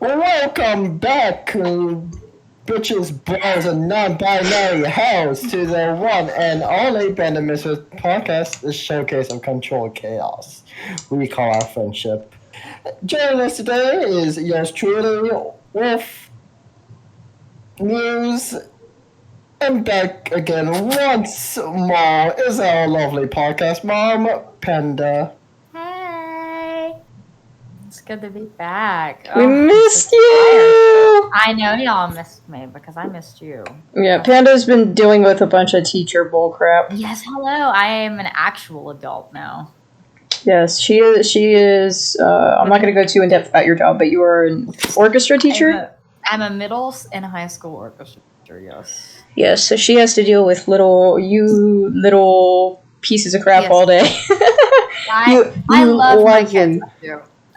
Welcome back, bitches, bros, and non-binary hoes to the one and only Band of Misfits podcast, the showcase of controlled chaos we call our friendship. Joining us today is yours truly, Wolf, Muse, and back again once more is our lovely podcast mom, Panda. Hey, it's good to be back. We missed you! I know y'all missed me because I missed you. Yeah, Panda's been dealing with a bunch of teacher bullcrap. Yes, hello. I am an actual adult now. Yes, she is. I'm not going to go too in depth about your job, but you are an orchestra teacher? I'm a middle and high school orchestra teacher, yes. Yes, so she has to deal with little pieces of crap all day. I love my kids.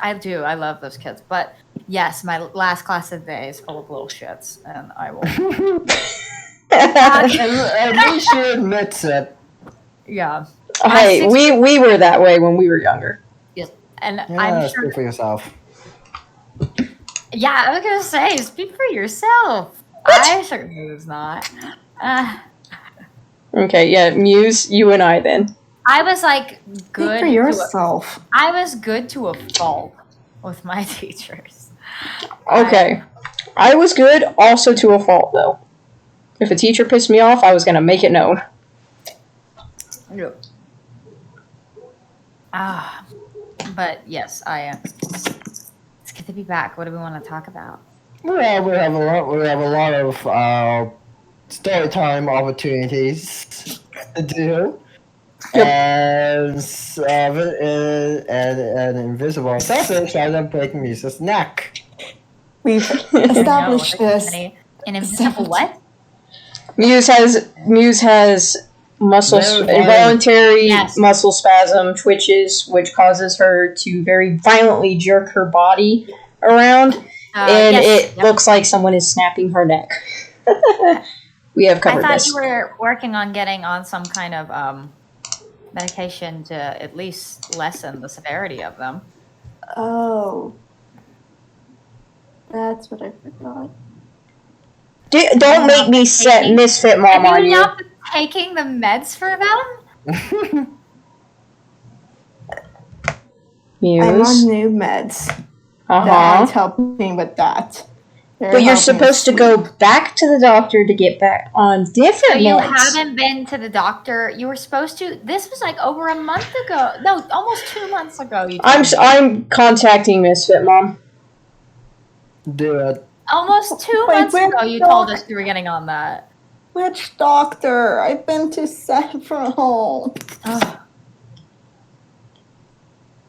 I do. I love those kids. But yes, my last class of the day is full of little shits, and I will. At least she admits it. Yeah. Hey, we were that way when we were younger. Yes, and Yeah, I'm sure. speak for yourself. Yeah, I was gonna say, speak for yourself. What? I certainly was not. Okay, yeah, Muse, you and I then. I was like good for yourself. I was good to a fault with my teachers. Okay. I was good also to a fault though. If a teacher pissed me off, I was gonna make it known. But yes, it's good to be back. What do we want to talk about? Well, we have a lot of story time opportunities to do. Yep. And Invisible Assassin tried to break Muse's neck. We've established this. An invisible what? Muse has involuntary muscle spasm twitches, which causes her to very violently jerk her body around, and it looks like someone is snapping her neck. We have covered this. I thought you were working on getting on some kind of medication to at least lessen the severity of them. Oh. That's what I forgot. Don't make me set Misfit Mom on you. Not taking the meds for them? Muse. I'm on new meds. That's helping with that. But you're supposed to go back to the doctor to get back on different meds. You haven't been to the doctor. You were supposed to. This was like over a month ago. No, almost 2 months ago. I'm contacting Misfit Mom. Do it. Almost 2 months ago, you told us you were getting on that. Which doctor? I've been to several.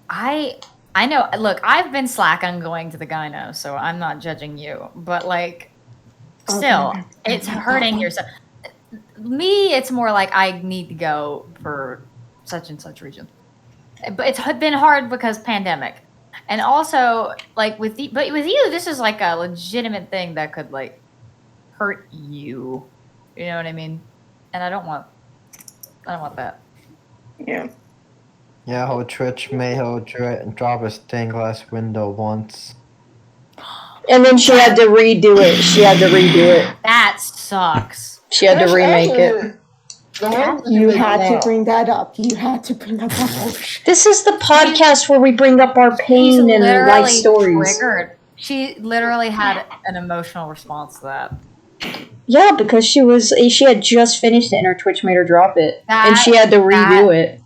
I know. Look, I've been slack on going to the gyno, so I'm not judging you. But like, still, it's hurting yourself. Me, it's more like I need to go for such and such reason. But it's been hard because pandemic, and also like with you, this is like a legitimate thing that could like hurt you. You know what I mean? And I don't want that. Yeah. Yeah, how Twitch made her drop a stained glass window once. And then she had to redo it. That sucks. She had to remake it. You had to bring that up. This is the podcast where we bring up our pain and life stories. Triggered. She literally had an emotional response to that. Yeah, because she had just finished it and her Twitch made her drop it. And she had to redo it.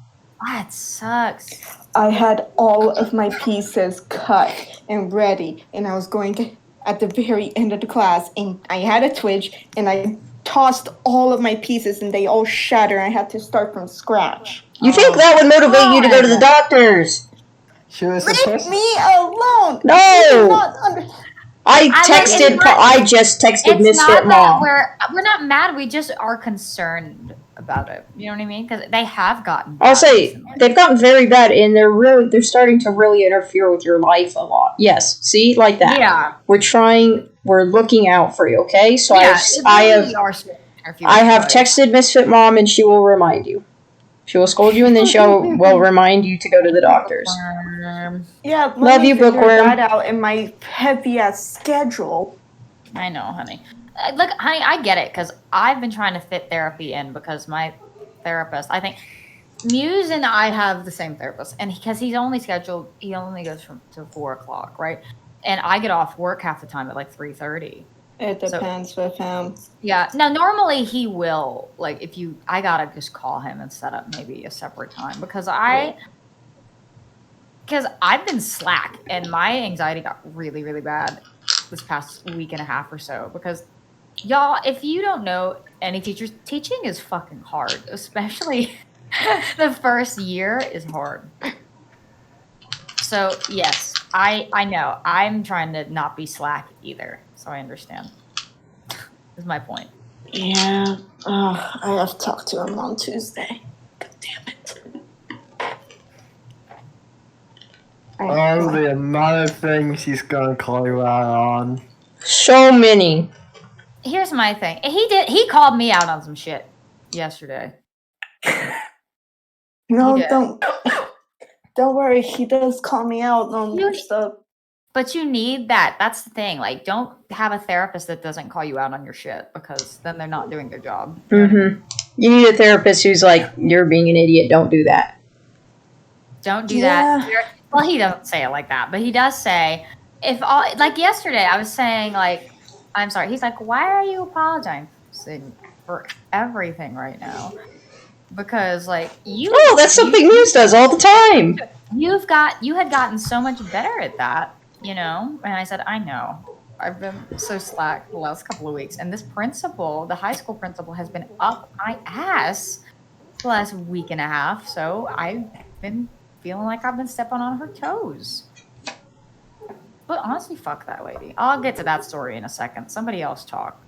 That sucks. I had all of my pieces cut and ready, and I was going to, at the very end of the class, and I had a twitch, and I tossed all of my pieces, and they all shattered, and I had to start from scratch. You think that would motivate you to go to the doctors? Leave me alone! No! I just texted Misfit Mom. We're not mad. We just are concerned about it. You know what I mean? Because they have gotten bad. I'll say they've gotten very bad, and they're starting to really interfere with your life a lot. Yes, see, like that. Yeah. We're looking out for you. Okay, so I have texted Misfit Mom, and she will remind you. She will scold you, and then she will remind you to go to the doctors. Yeah, love you, Bookworm. That out in my heavy ass schedule. I know, honey. Look, honey, I get it because I've been trying to fit therapy in because my therapist, I think, Muse and I have the same therapist, and because he only goes from to 4:00, right? And I get off work half the time at like 3:30. It depends with him. Yeah. Now, normally he will I gotta just call him and set up maybe a separate time because I've been slack and my anxiety got really, really bad this past week and a half or so because y'all, if you don't know any teachers, teaching is fucking hard, especially the first year is hard. So yes, I know. I'm trying to not be slack either. So I understand. Is my point. Yeah. I have to talk to him on Tuesday. God damn it. Oh, the amount of things he's gonna call you out on. So many. Here's my thing. He called me out on some shit yesterday. No, don't worry. He does call me out on stuff. But you need that. That's the thing. Like, don't have a therapist that doesn't call you out on your shit because then they're not doing their job. Mm-hmm. You need a therapist who's like, you're being an idiot. Don't do that. Don't do that. Well, he doesn't say it like that, but he does say, like yesterday, I was saying, like, I'm sorry. He's like, why are you apologizing for everything right now? Because, like, that's something Muse does all the time. You had gotten so much better at that. And I said, I know. I've been so slack the last couple of weeks. And this principal, the high school principal, has been up my ass the last week and a half. So I've been feeling like I've been stepping on her toes. But honestly, fuck that lady. I'll get to that story in a second. Somebody else talk.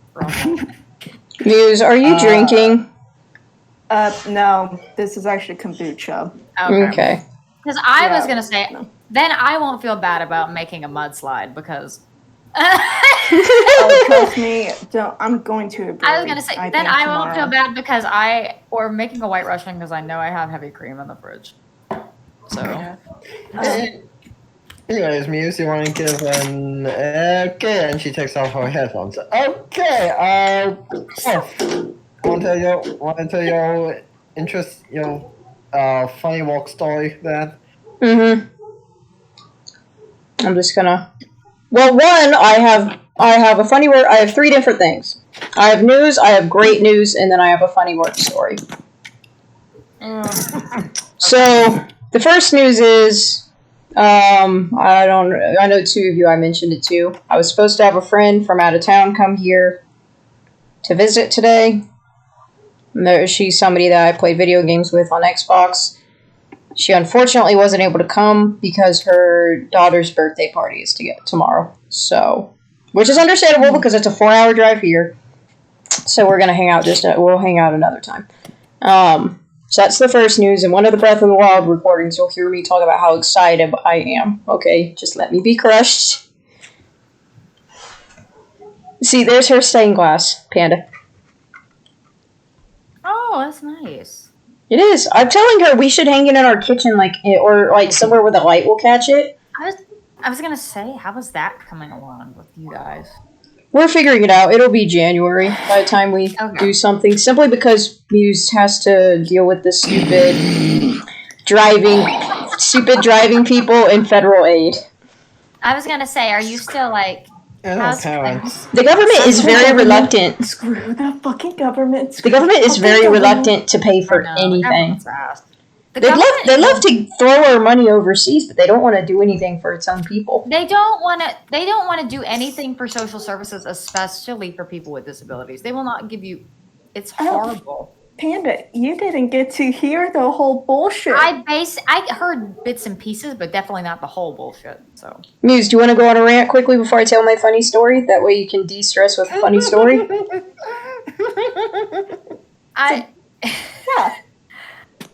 Muse, are you drinking? No. This is actually kombucha. Okay. Because I was going to say, then I won't feel bad about making a mudslide because... trust me, I'm going to a brewery, I was going to say, then I won't feel bad because or making a white Russian because I know I have heavy cream in the fridge. So... Anyways, Muse, you want to give an... Okay, and she takes off her headphones. Okay, want to tell your interest, funny walk story then? Mm-hmm. I'm just gonna... Well, one, I have a funny word. I have 3 different things. I have news, I have great news, and then I have a funny word story. So, the first news is... I know 2 of you, I mentioned it too. I was supposed to have a friend from out of town come here to visit today. She's somebody that I play video games with on Xbox. She unfortunately wasn't able to come because her daughter's birthday party is tomorrow. So, which is understandable because it's a 4-hour drive here. So we're gonna hang out we'll hang out another time. So that's the first news. In one of the Breath of the Wild recordings, you'll hear me talk about how excited I am. Okay, just let me be crushed. See, there's her stained glass, Panda. Oh, that's nice. It is. I'm telling her we should hang it in our kitchen, or somewhere where the light will catch it. I was gonna say, how is that coming along with you guys? We're figuring it out. It'll be January by the time we do something. Simply because Muse has to deal with the stupid driving people in federal aid. I was gonna say, are you still the government is very reluctant. Screw the fucking government. The government is very reluctant to pay for anything. They love to throw our money overseas, but they don't want to do anything for its own people. They don't want to do anything for social services, especially for people with disabilities. They will not give you. It's horrible. Panda, you didn't get to hear the whole bullshit. I heard bits and pieces, but definitely not the whole bullshit. So, Muse, do you want to go on a rant quickly before I tell my funny story? That way you can de-stress with a funny story. Yeah.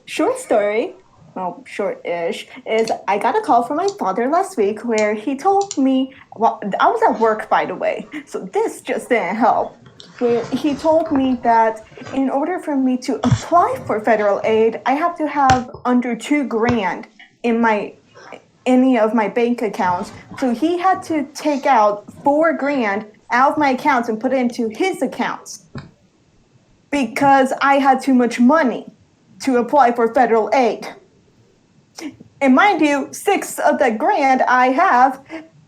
Short story, well, short-ish, is I got a call from my father last week where he told me, well, I was at work, by the way, so this just didn't help. Where he told me that in order for me to apply for federal aid, I have to have under $2,000 in my any of my bank accounts. So he had to take out $4,000 out of my accounts and put it into his accounts because I had too much money to apply for federal aid. And mind you, $6 of the grand I have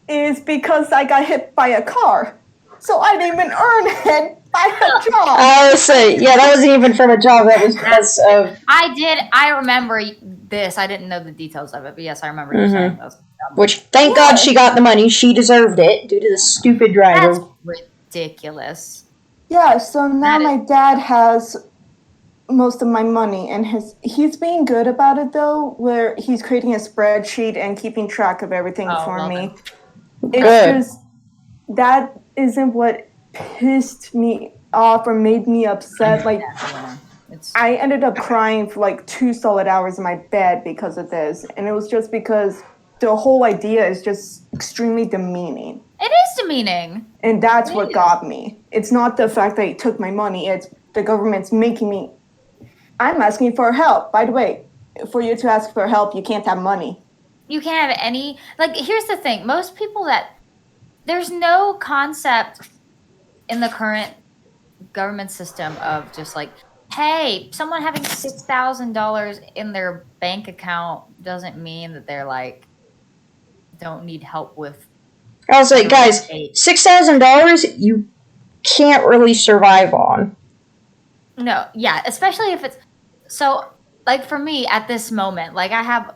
is because I got hit by a car. So I didn't even earn it by a job. I was saying, yeah, that wasn't even from a job. That was because of... I remember this. I didn't know the details of it, but yes, I remember you saying those. Which, thank God she got the money. She deserved it due to the stupid driver. That's ridiculous. Yeah, so now my dad has most of my money, and he's being good about it, though, where he's creating a spreadsheet and keeping track of everything for me. It's just, that isn't what pissed me off or made me upset. Like, I ended up crying for like 2 solid hours in my bed because of this, and it was just because the whole idea is just extremely demeaning. It is demeaning. And that's what got me. It's not the fact that he took my money, it's the government's making me... I'm asking for help. By the way, for you to ask for help, you can't have money. You can't have any... Like, here's the thing. Most people that... There's no concept in the current government system of just like, hey, someone having $6,000 in their bank account doesn't mean that they're like, don't need help with... I was like, guys, $6,000 you can't really survive on. No, yeah, especially if it's... So, like, for me, at this moment, like, I have a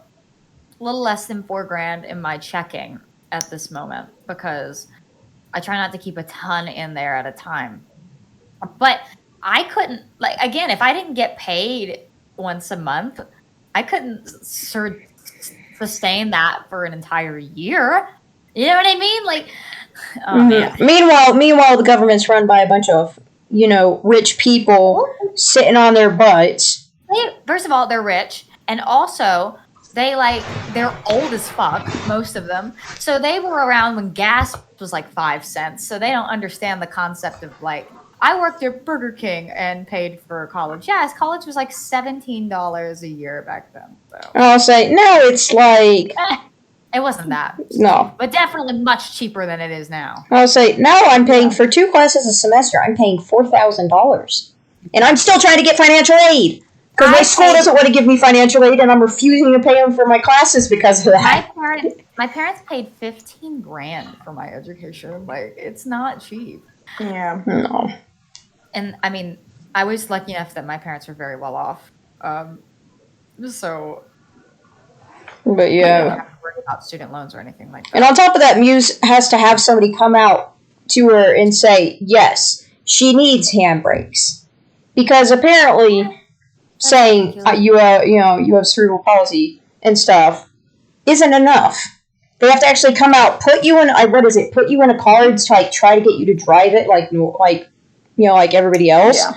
little less than $4,000 in my checking at this moment because I try not to keep a ton in there at a time. But I couldn't... Like, again, if I didn't get paid once a month, I couldn't sustain that for an entire year. You know what I mean? Like, oh, man. Meanwhile, the government's run by a bunch of, rich people sitting on their butts. First of all, they're rich, and also they're old as fuck, most of them. So they were around when gas was like 5 cents. So they don't understand the concept of like, I worked at Burger King and paid for college. Yes, college was like $17 a year back then. So. I'll say, no, it's like... It wasn't that. No. But definitely much cheaper than it is now. I'll say, now I'm paying for 2 classes a semester. I'm paying $4,000. And I'm still trying to get financial aid. Because my school doesn't want to give me financial aid, and I'm refusing to pay them for my classes because of that. My parents paid $15,000 for my education. Like, it's not cheap. Yeah. No. And, I mean, I was lucky enough that my parents were very well off. So... But yeah. I don't have to worry about student loans or anything like that. And on top of that, Muse has to have somebody come out to her and say, yes, she needs handbrakes. Because apparently saying you have cerebral palsy and stuff isn't enough. They have to actually come out, put you in a car to like try to get you to drive it like everybody else. Yeah.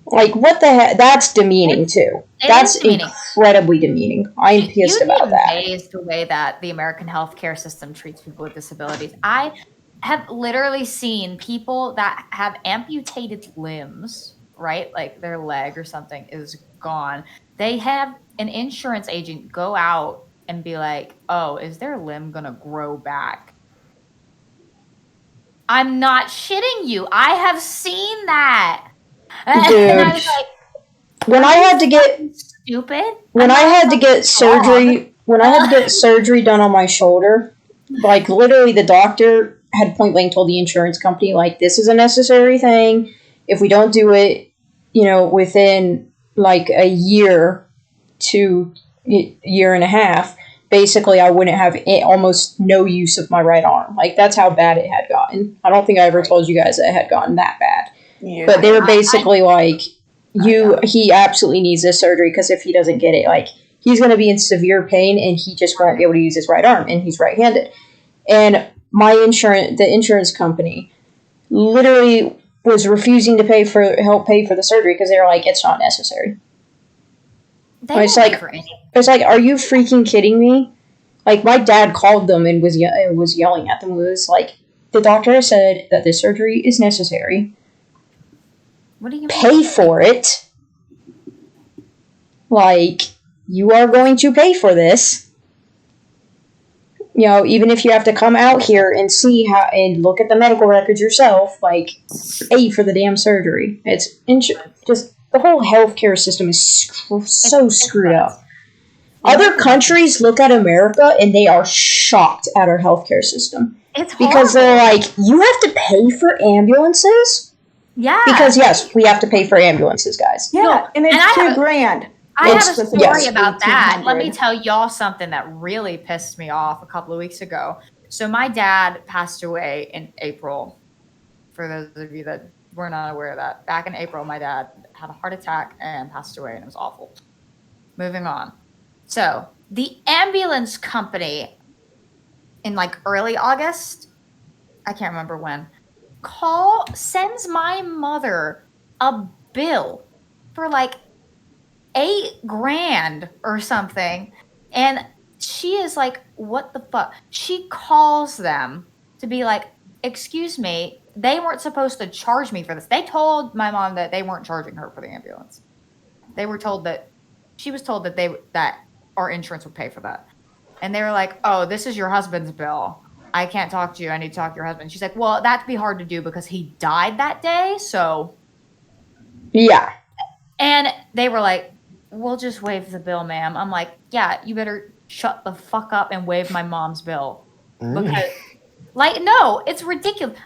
Like, what the heck? That's demeaning, too. That's incredibly demeaning. I'm pissed about that. You'd be amazed the way that the American healthcare system treats people with disabilities. I have literally seen people that have amputated limbs, right? Like, their leg or something is gone. They have an insurance agent go out and be like, oh, is their limb going to grow back? I'm not shitting you. I have seen that. Dude, and I was like, when I had to get surgery done on my shoulder, like literally the doctor had point blank told the insurance company, like, this is a necessary thing. If we don't do it, within like a year to year and a half, basically I wouldn't have almost no use of my right arm. Like, that's how bad it had gotten. I don't think I ever told you guys that it had gotten that bad. Yeah. But they were basically he absolutely needs this surgery because if he doesn't get it, like, he's going to be in severe pain and he just won't be able to use his right arm, and he's right-handed. And the insurance company literally was refusing to help pay for the surgery because they were like, it's not necessary. It's like, are you freaking kidding me? Like, my dad called them and was yelling at them. It was like, the doctor said that this surgery is necessary. What do you mean? Pay for it. Like, you are going to pay for this. you know, even if you have to come out here and see how and look at the medical records yourself, like pay for the damn surgery. It's just the whole healthcare system is so screwed up. Other countries look at America and they are shocked at our healthcare system. It's because they're like, you have to pay for ambulances? Yeah. Because yes, we have to pay for ambulances, guys. Yeah, No, and it's and $2,000. I have a story yes. about that. Let me 1,800. tell y'all something that really pissed me off a couple of weeks ago. So my dad passed away in April. For those of you that were not aware of that, back in April, my dad had a heart attack and passed away, and it was awful. Moving on. So the ambulance company in like early August, I can't remember when, sends my mother a bill for like $8,000 or something, and she is like, what the fuck? She calls them to be like, excuse me, they weren't supposed to charge me for this. They told my mom that they weren't charging her for the ambulance. They were told that she was told that our insurance would pay for that, and they were like, oh, this is your husband's bill. I can't talk to you. I need to talk to your husband. She's like, well, that'd be hard to do because he died that day. So yeah. And they were like, we'll just waive the bill, ma'am. I'm like, yeah, you better shut the fuck up and waive my mom's bill. Because, like, no, it's ridiculous.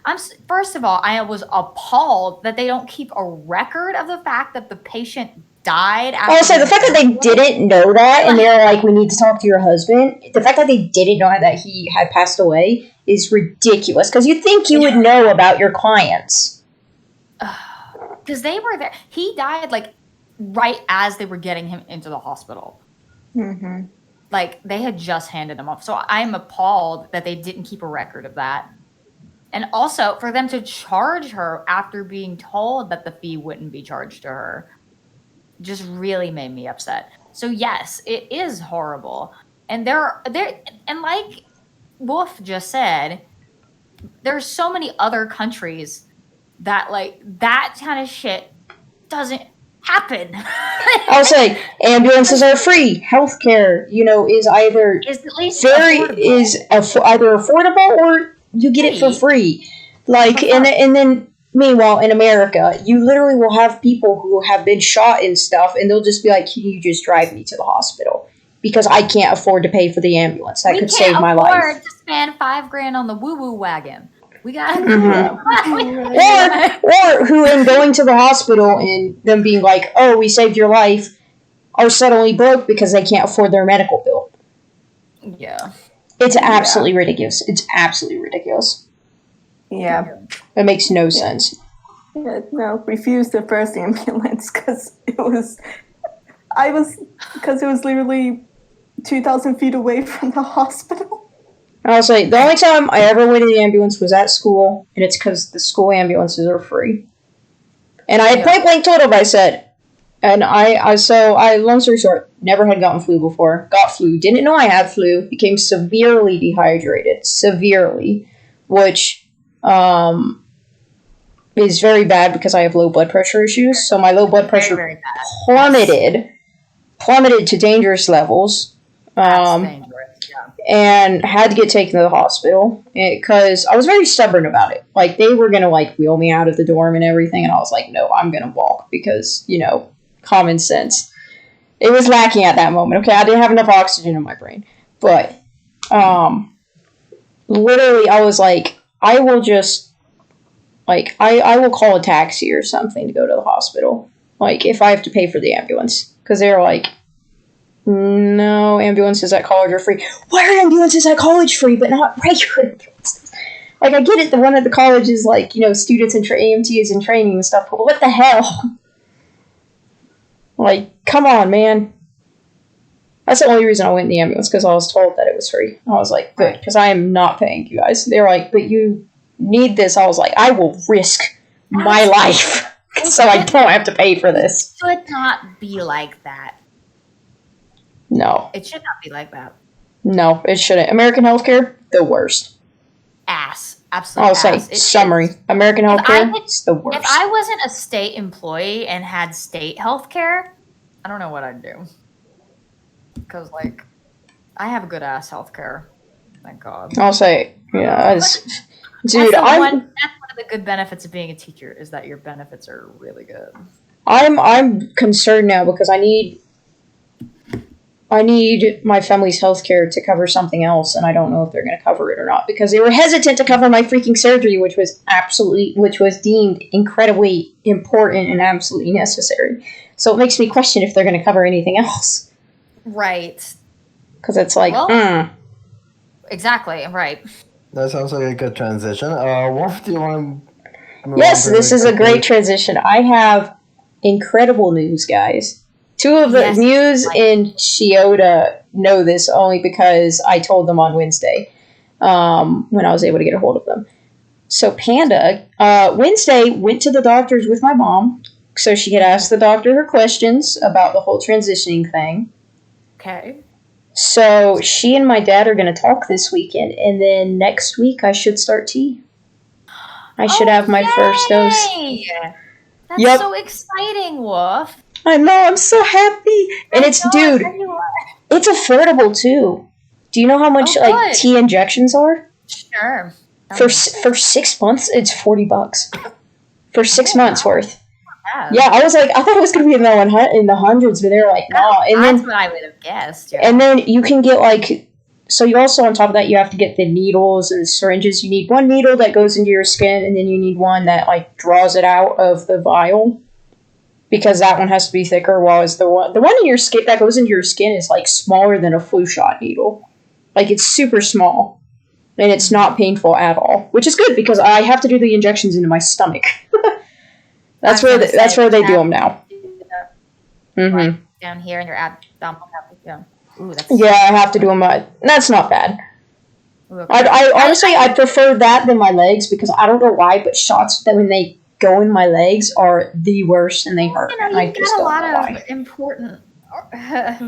First of all, I was appalled that they don't keep a record of the fact that the patient died. Also, the fact that they didn't know that and they're like, we need to talk to your husband. The fact that they didn't know that he had passed away is ridiculous. Because you think you would know about your clients. Because they were there. He died, like, right as they were getting him into the hospital. Mm-hmm. Like, they had just handed him off. So I'm appalled that they didn't keep a record of that. And also, for them to charge her after being told that the fee wouldn't be charged to her just really made me upset. So yes, it is horrible. And and like Wolf just said, there's so many other countries that like that kind of shit doesn't happen. I'll say ambulances are free. Healthcare, is either Is at least either affordable or you get it for free. Like and then meanwhile in America, you literally will have people who have been shot and stuff, and they'll just be like, "Can you just drive me to the hospital?" Because I can't afford to pay for the ambulance. That could save my life. We can't afford to spend $5,000 on the woo-woo wagon. We got or who in going to the hospital and them being like, oh, we saved your life, are suddenly broke because they can't afford their medical bill. Yeah. It's absolutely ridiculous. It's absolutely ridiculous. Yeah. It makes no sense. Yeah, no, refused the first ambulance because it was literally 2,000 feet away from the hospital. I'll say, the only time I ever waited the ambulance was at school, and it's because the school ambulances are free. And I point blank told him, I said, and long story short, never had gotten flu before, got flu, didn't know I had flu, became severely dehydrated, which is very bad because I have low blood pressure issues, so my low blood pressure very plummeted to dangerous levels. That's dangerous. And had to get taken to the hospital because I was very stubborn about it. Like, they were going to, wheel me out of the dorm and everything, and I was like, no, I'm going to walk because, common sense. It was lacking at that moment. Okay, I didn't have enough oxygen in my brain. But, literally, I was like, I will just, I will call a taxi or something to go to the hospital. If I have to pay for the ambulance. Because they're like, no, ambulances at college are free. Why are ambulances at college free, but not regular ambulances? I get it, the one at the college is, students and AMTs and training and stuff, but what the hell? Come on, man. That's the only reason I went in the ambulance, because I was told that it was free. I was like, good, because I am not paying you guys. They were like, but you need this. I was like, I will risk my life so I don't have to pay for this. It should not be like that. No. It should not be like that. No, it shouldn't. American healthcare, the worst. Ass. Absolutely. I'll say, summary. American healthcare, it's the worst. If I wasn't a state employee and had state healthcare, I don't know what I'd do. Because, I have good ass healthcare. Thank God. I'll say, yeah, dude, that's one of the good benefits of being a teacher is that your benefits are really good. I'm concerned now because I need my family's health care to cover something else, and I don't know if they're going to cover it or not because they were hesitant to cover my freaking surgery, which was deemed incredibly important and absolutely necessary. So it makes me question if they're going to cover anything else. Right. Because it's like, Exactly, right. That sounds like a good transition. Wolf, do you want to move Yes, on to this is a great transition. I have incredible news, guys. Two of the Muse and Shiota know this only because I told them on Wednesday when I was able to get a hold of them. So Panda, Wednesday went to the doctors with my mom so she could ask the doctor her questions about the whole transitioning thing. Okay. So she and my dad are going to talk this weekend, and then next week I should start T. I should have my first dose. That's so exciting, Wolf. I know, I'm so happy. And it's affordable too. Do you know how much T injections are? Sure. For 6 months, it's $40. For 6 months worth. Yeah, I thought it was going to be in the hundreds, but they're like, no. And that's what I would have guessed. Yeah. And then you can get so you also, on top of that, you have to get the needles and the syringes. You need one needle that goes into your skin, and then you need one that draws it out of the vial. Because that one has to be thicker, while the one in your skin that goes into your skin is smaller than a flu shot needle. It's super small. And it's not painful at all. Which is good because I have to do the injections into my stomach. That's where they do them now. Mm-hmm. Down here in your abdominal cavity. Yeah, I have to do them. That's not bad. I honestly I prefer that than my legs because I don't know why, but shots that when they go in my legs are the worst and they hurt. You got a lot of important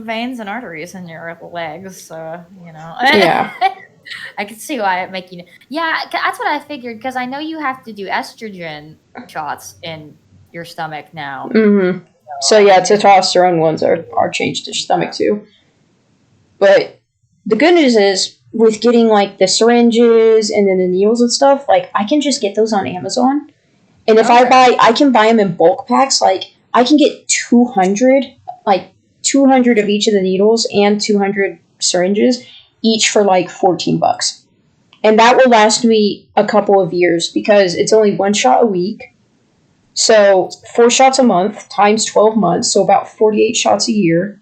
veins and arteries in your legs, so Yeah. I can see why it make you. Yeah, that's what I figured because I know you have to do estrogen shots in your stomach now. Mm-hmm. So yeah, testosterone ones are changed to stomach too. But the good news is with getting the syringes and then the needles and stuff, I can just get those on Amazon. And if I can buy them in bulk packs. I can get 200 of each of the needles and 200 syringes, each for $14. And that will last me a couple of years because it's only one shot a week. So 4 shots a month times 12 months, so about 48 shots a year.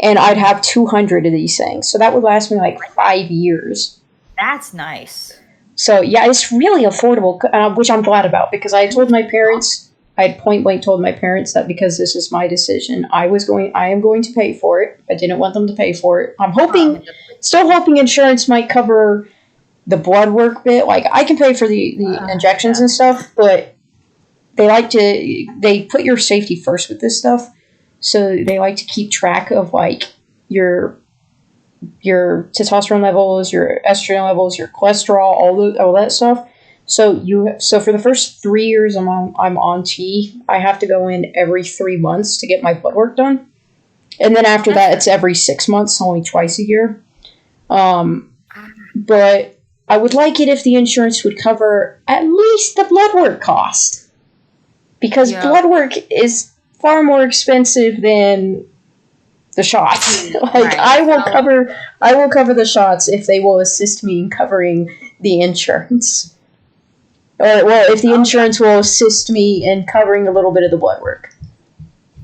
And I'd have 200 of these things. So that would last me 5 years. That's nice. So yeah, it's really affordable, which I'm glad about because I told my parents, I had point blank told my parents that because this is my decision, I am going to pay for it. I didn't want them to pay for it. I'm still hoping insurance might cover the blood work bit. I can pay for the injections and stuff, but they put your safety first with this stuff. So they like to keep track of your testosterone levels, your estrogen levels, your cholesterol, all that stuff. So for the first 3 years I'm on T, I have to go in every 3 months to get my blood work done. And then after that it's every 6 months, only twice a year. But I would like it if the insurance would cover at least the blood work cost. Because blood work is far more expensive than the shots. I will cover the shots if they will assist me in covering the insurance. Or if the insurance will assist me in covering a little bit of the blood work.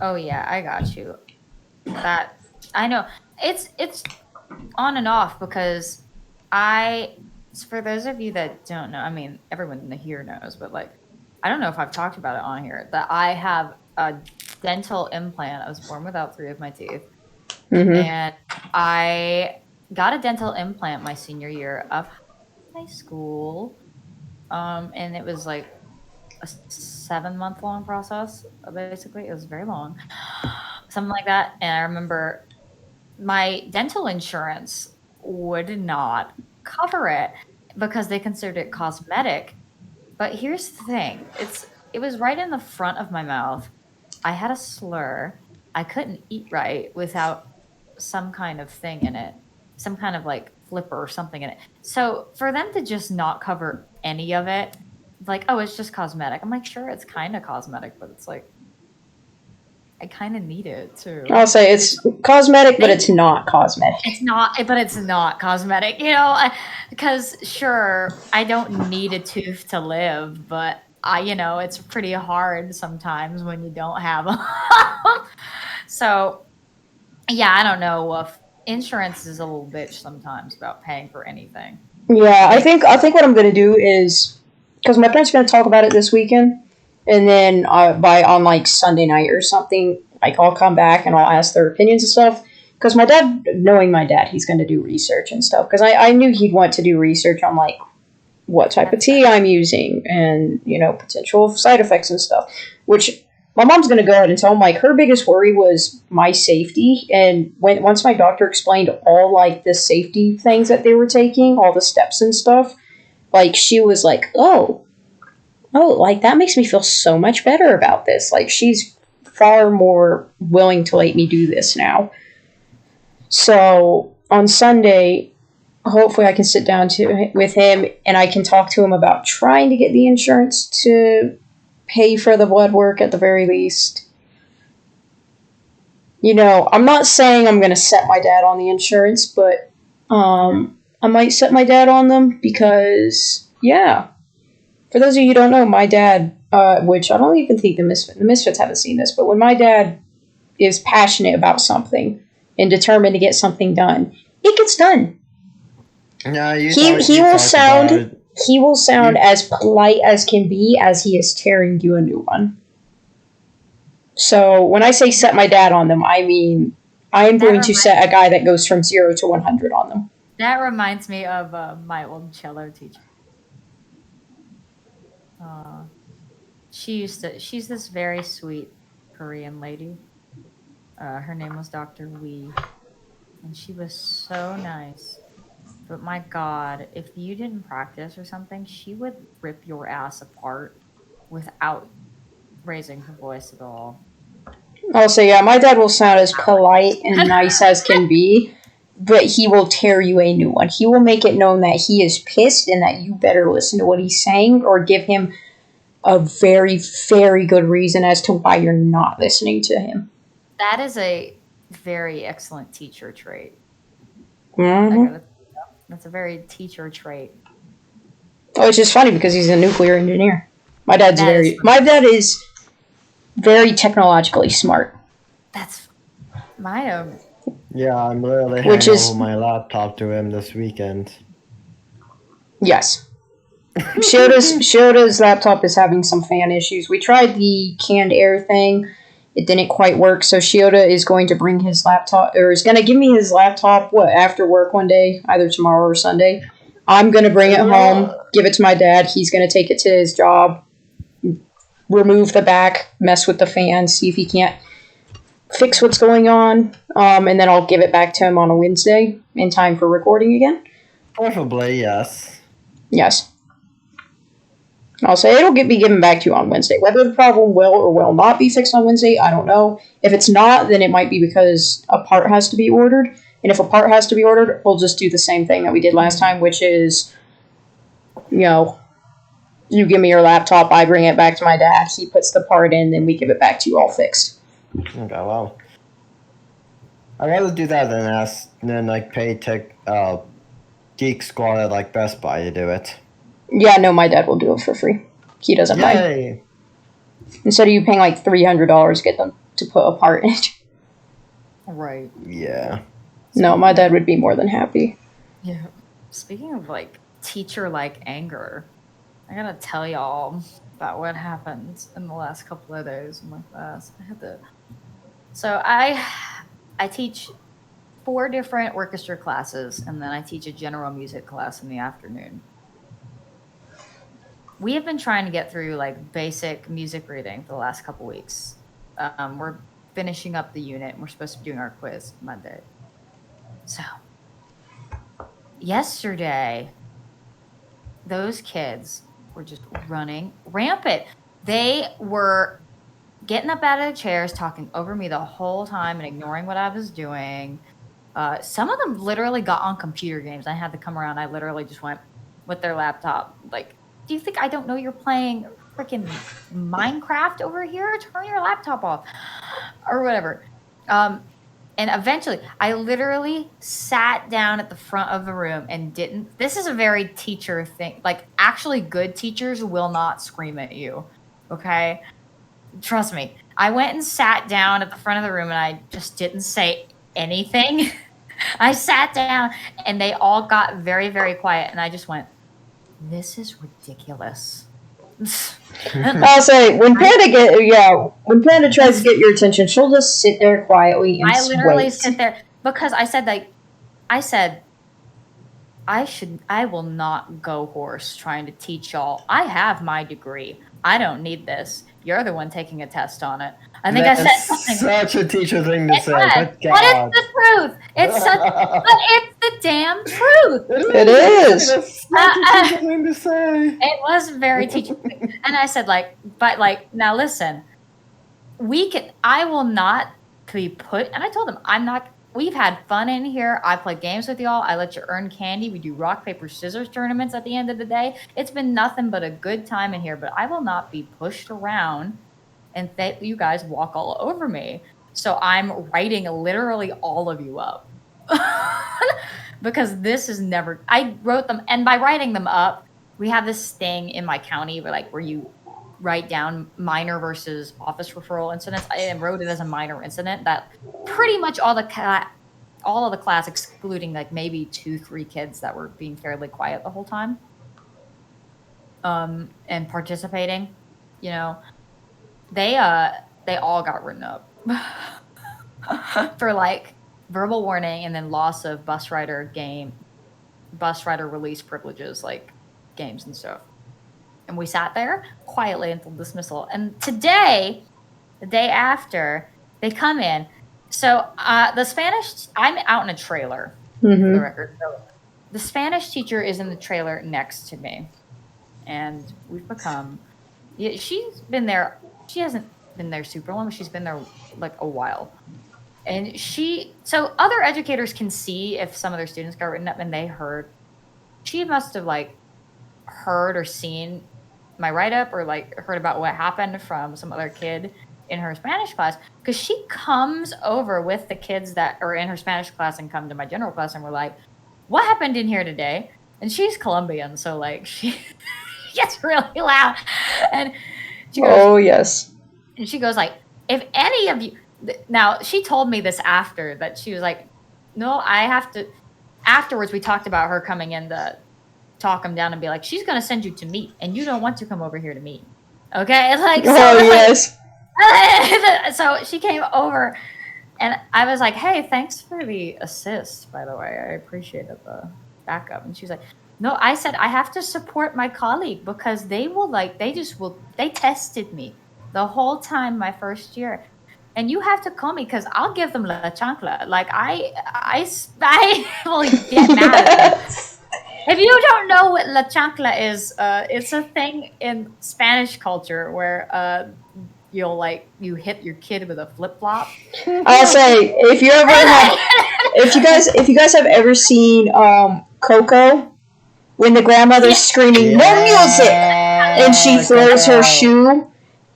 Oh yeah, I got you. That I know. It's on and off because for those of you that don't know, I mean everyone here knows, but I don't know if I've talked about it on here, that I have a dental implant. I was born without 3 of my teeth. Mm-hmm. And I got a dental implant my senior year of high school. And it was a 7-month long process, basically. It was very long. Something like that. And I remember my dental insurance would not cover it because they considered it cosmetic. But here's the thing. It was right in the front of my mouth. I had a slur. I couldn't eat right without some kind of thing in it. Some kind of flipper or something in it. So for them to just not cover any of it, like, oh, it's just cosmetic. I'm like, sure, it's kind of cosmetic, but it's like, I kind of need it too. I'll say it's cosmetic, but it's not cosmetic. It's not cosmetic, because sure, I don't need a tooth to live, but it's pretty hard sometimes when you don't have them. So, yeah, I don't know if insurance is a little bitch sometimes about paying for anything. Yeah, I think what I'm gonna do is, because my parents are gonna talk about it this weekend. And then on like Sunday night or something, like I'll come back and I'll ask their opinions and stuff. Because knowing my dad, he's going to do research and stuff. Because I knew he'd want to do research on like what type of tea I'm using and potential side effects and stuff. Which my mom's going to go ahead and tell him, like, her biggest worry was my safety. And once my doctor explained all like the safety things that they were taking, all the steps and stuff, like she was like, oh, like, that makes me feel so much better about this. Like, she's far more willing to let me do this now. So, on Sunday, hopefully I can sit down with him and I can talk to him about trying to get the insurance to pay for the blood work at the very least. I'm not saying I'm going to set my dad on the insurance, but I might set my dad on them because, yeah. For those of you who don't know, my dad, which I don't even think the Misfits haven't seen this, but when my dad is passionate about something and determined to get something done, it gets done. Yeah, he will sound as polite as can be as he is tearing you a new one. So when I say set my dad on them, I mean I'm going to set a guy that goes from 0 to 100 on them. That reminds me of my old cello teacher. She's this very sweet Korean lady. Her name was Dr. Wee, and she was so nice. But my God, if you didn't practice or something, she would rip your ass apart without raising her voice at all. I'll say, yeah, my dad will sound as polite and nice as can be, but he will tear you a new one. He will make it known that he is pissed and that you better listen to what he's saying or give him a very, very good reason as to why you're not listening to him. That is a very excellent teacher trait. Mm-hmm. That's a very teacher trait. Oh, it's just funny because he's a nuclear engineer. My dad is very technologically smart. That's my Yeah, I'm literally handing over my laptop to him this weekend. Yes. Shioda's laptop is having some fan issues. We tried the canned air thing. It didn't quite work, so Shioda is going to bring his laptop, or is going to give me his laptop, after work one day, either tomorrow or Sunday. I'm going to bring it home, give it to my dad. He's going to take it to his job, remove the back, mess with the fan, see if he can't fix what's going on, and then I'll give it back to him on a Wednesday in time for recording again. Preferably, yes. Yes. I'll say it'll be given back to you on Wednesday. Whether the problem will or will not be fixed on Wednesday, I don't know. If it's not, then it might be because a part has to be ordered. And if a part has to be ordered, we'll just do the same thing that we did last time, which is, you give me your laptop, I bring it back to my dad, he puts the part in, then we give it back to you all fixed. Okay, well. I'd rather do that than pay Geek Squad at Best Buy to do it. Yeah, no, my dad will do it for free. He doesn't mind. Instead of you paying $300 to get them to put a part in it. Right. Yeah. No, my dad would be more than happy. Yeah. Speaking of teacher anger, I gotta tell y'all about what happened in the last couple of days in my class. So I teach 4 different orchestra classes, and then I teach a general music class in the afternoon. We have been trying to get through basic music reading for the last couple weeks. We're finishing up the unit, and we're supposed to be doing our quiz Monday. So yesterday, those kids were just running rampant. They were getting up out of their chairs, talking over me the whole time and ignoring what I was doing. Some of them literally got on computer games. I had to come around. I literally just went with their laptop. Like, do you think I don't know you're playing freaking Minecraft over here? Turn your laptop off or whatever. And eventually, I literally sat down at the front of the room and didn't. This is a very teacher thing. Like, actually, good teachers will not scream at you. Okay? Trust me. I went and sat down at the front of the room and I just didn't say anything. I sat down and they all got very, very quiet. And I just went, this is ridiculous. I'll say when Panda tries to get your attention, she'll just sit there quietly and I literally wait. sit there because I said I will not go horse trying to teach y'all. I have my degree. I don't need this. You're the one taking a test on it. I think I said something. Such a teacher thing to say. But it's the truth. But it's the damn truth. It is. That's such a teacher thing to say. It was very teacher thing. And I said, now listen, I will not be put, and I told them, we've had fun in here. I play games with y'all. I let you earn candy. We do rock, paper, scissors tournaments at the end of the day. It's been nothing but a good time in here, but I will not be pushed around and you guys walk all over me. So I'm writing literally all of you up. Because this is never, I wrote them, and by writing them up, we have this thing in my county where you write down minor versus office referral incidents. I wrote it as a minor incident that pretty much all of the class, excluding like maybe 2-3 kids that were being fairly quiet the whole time, and participating, they all got written up for like verbal warning and then loss of bus rider release privileges, like games and stuff. And we sat there quietly until dismissal. And today, the day after, they come in. So the Spanish, I'm out in a trailer, for the record. So the Spanish teacher is in the trailer next to me. And we've become, she's been there, she hasn't been there super long, but she's been there like a while. And so other educators can see if some of their students got written up, and she must have like heard or seen my write-up or like heard about what happened from some other kid in her Spanish class, because she comes over with the kids that are in her Spanish class and come to my general class, and we're like, what happened in here today? And she's Colombian, so like she gets really loud, and she goes, oh yes, and she goes like, if any of you, now she told me this after, that she was like, no, I have to, afterwards we talked about her coming in to talk him down and be like, she's going to send you to meet, and you don't want to come over here to meet. Okay? Like, so, yes. So she came over, and I was like, hey, thanks for the assist, by the way. I appreciated the backup. And she was like, no, I said, I have to support my colleague because they tested me the whole time my first year. And you have to call me because I'll give them la chancla. Like, I will get mad at them. If you don't know what la chancla is, it's a thing in Spanish culture where you hit your kid with a flip flop. I'll say, if you guys have ever seen Coco, when the grandmother's screaming no music and she throws her shoe,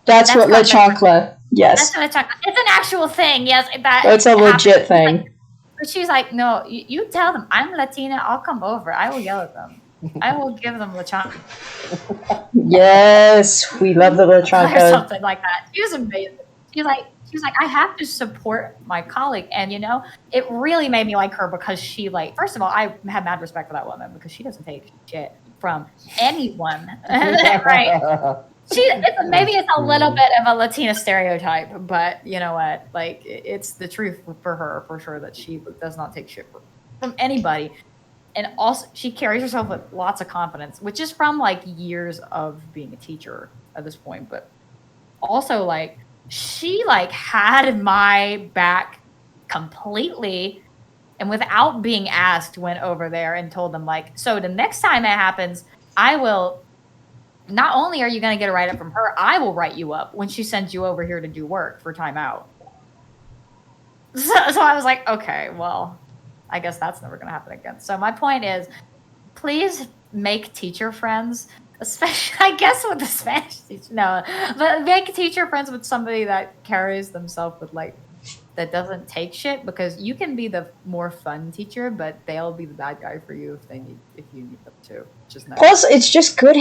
that's what la chancla. Yes, that's what it's an actual thing. Yes, that's a legit thing. But she's like, no, you tell them I'm Latina. I'll come over. I will yell at them. I will give them la chancla. Yes, we love the la chancla. Or something like that. She was amazing. She was like, I have to support my colleague, and it really made me like her because she first of all, I have mad respect for that woman because she doesn't take shit from anyone, right? Maybe it's a little bit of a Latina stereotype, but you know what? Like, it's the truth for her, for sure, that she does not take shit from anybody. And also, she carries herself with lots of confidence, which is from years of being a teacher at this point. But also, she had my back completely, and without being asked, went over there and told them so the next time it happens, I will. Not only are you going to get a write-up from her, I will write you up when she sends you over here to do work for timeout. So I was like, okay, well, I guess that's never going to happen again. So my point is, please make teacher friends, especially, I guess, with the Spanish teacher. No, but make teacher friends with somebody that carries themselves with, like, that doesn't take shit, because you can be the more fun teacher, but they'll be the bad guy for you if you need them to. Just nice. Plus, it's just good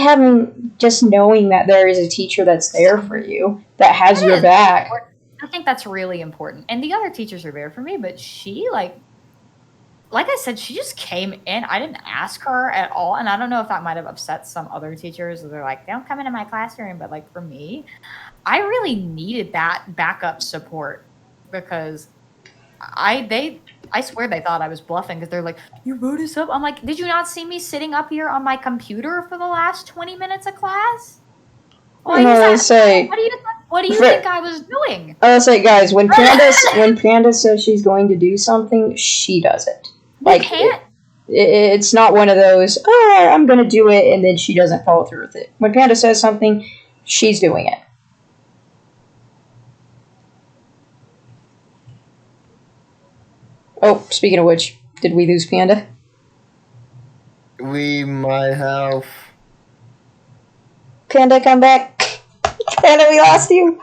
just knowing that there is a teacher that's there for you, that has your back. I think that's really important. And the other teachers are there for me, but she, like I said, she just came in. I didn't ask her at all, and I don't know if that might have upset some other teachers. They're like, don't come into my classroom. But, like, for me, I really needed that backup support, because I swear they thought I was bluffing, because they're like, you wrote us up. I'm like, did you not see me sitting up here on my computer for the last 20 minutes of class? What do you think I was doing? I was like, guys, when Panda says she's going to do something, she does it. Like, it's not one of those, oh, I'm going to do it, and then she doesn't follow through with it. When Panda says something, she's doing it. Oh, speaking of which, did we lose Panda? We might have. Panda, come back. Panda, we lost you.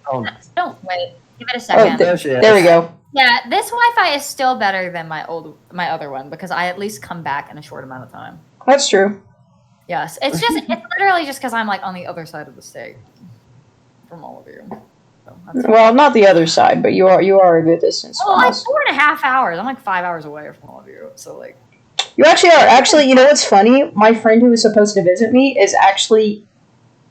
Oh. Don't wait. Give it a second. Oh, there we go. Yeah, this Wi-Fi is still better than my other one, because I at least come back in a short amount of time. That's true. Yes, it's literally just because I'm, like, on the other side of the state from all of you. So well, not the other side, but you are a good distance. Well, like 4.5 hours. I'm like 5 hours away from all of you. So, like, you actually are. Actually, you know what's funny? My friend who was supposed to visit me is actually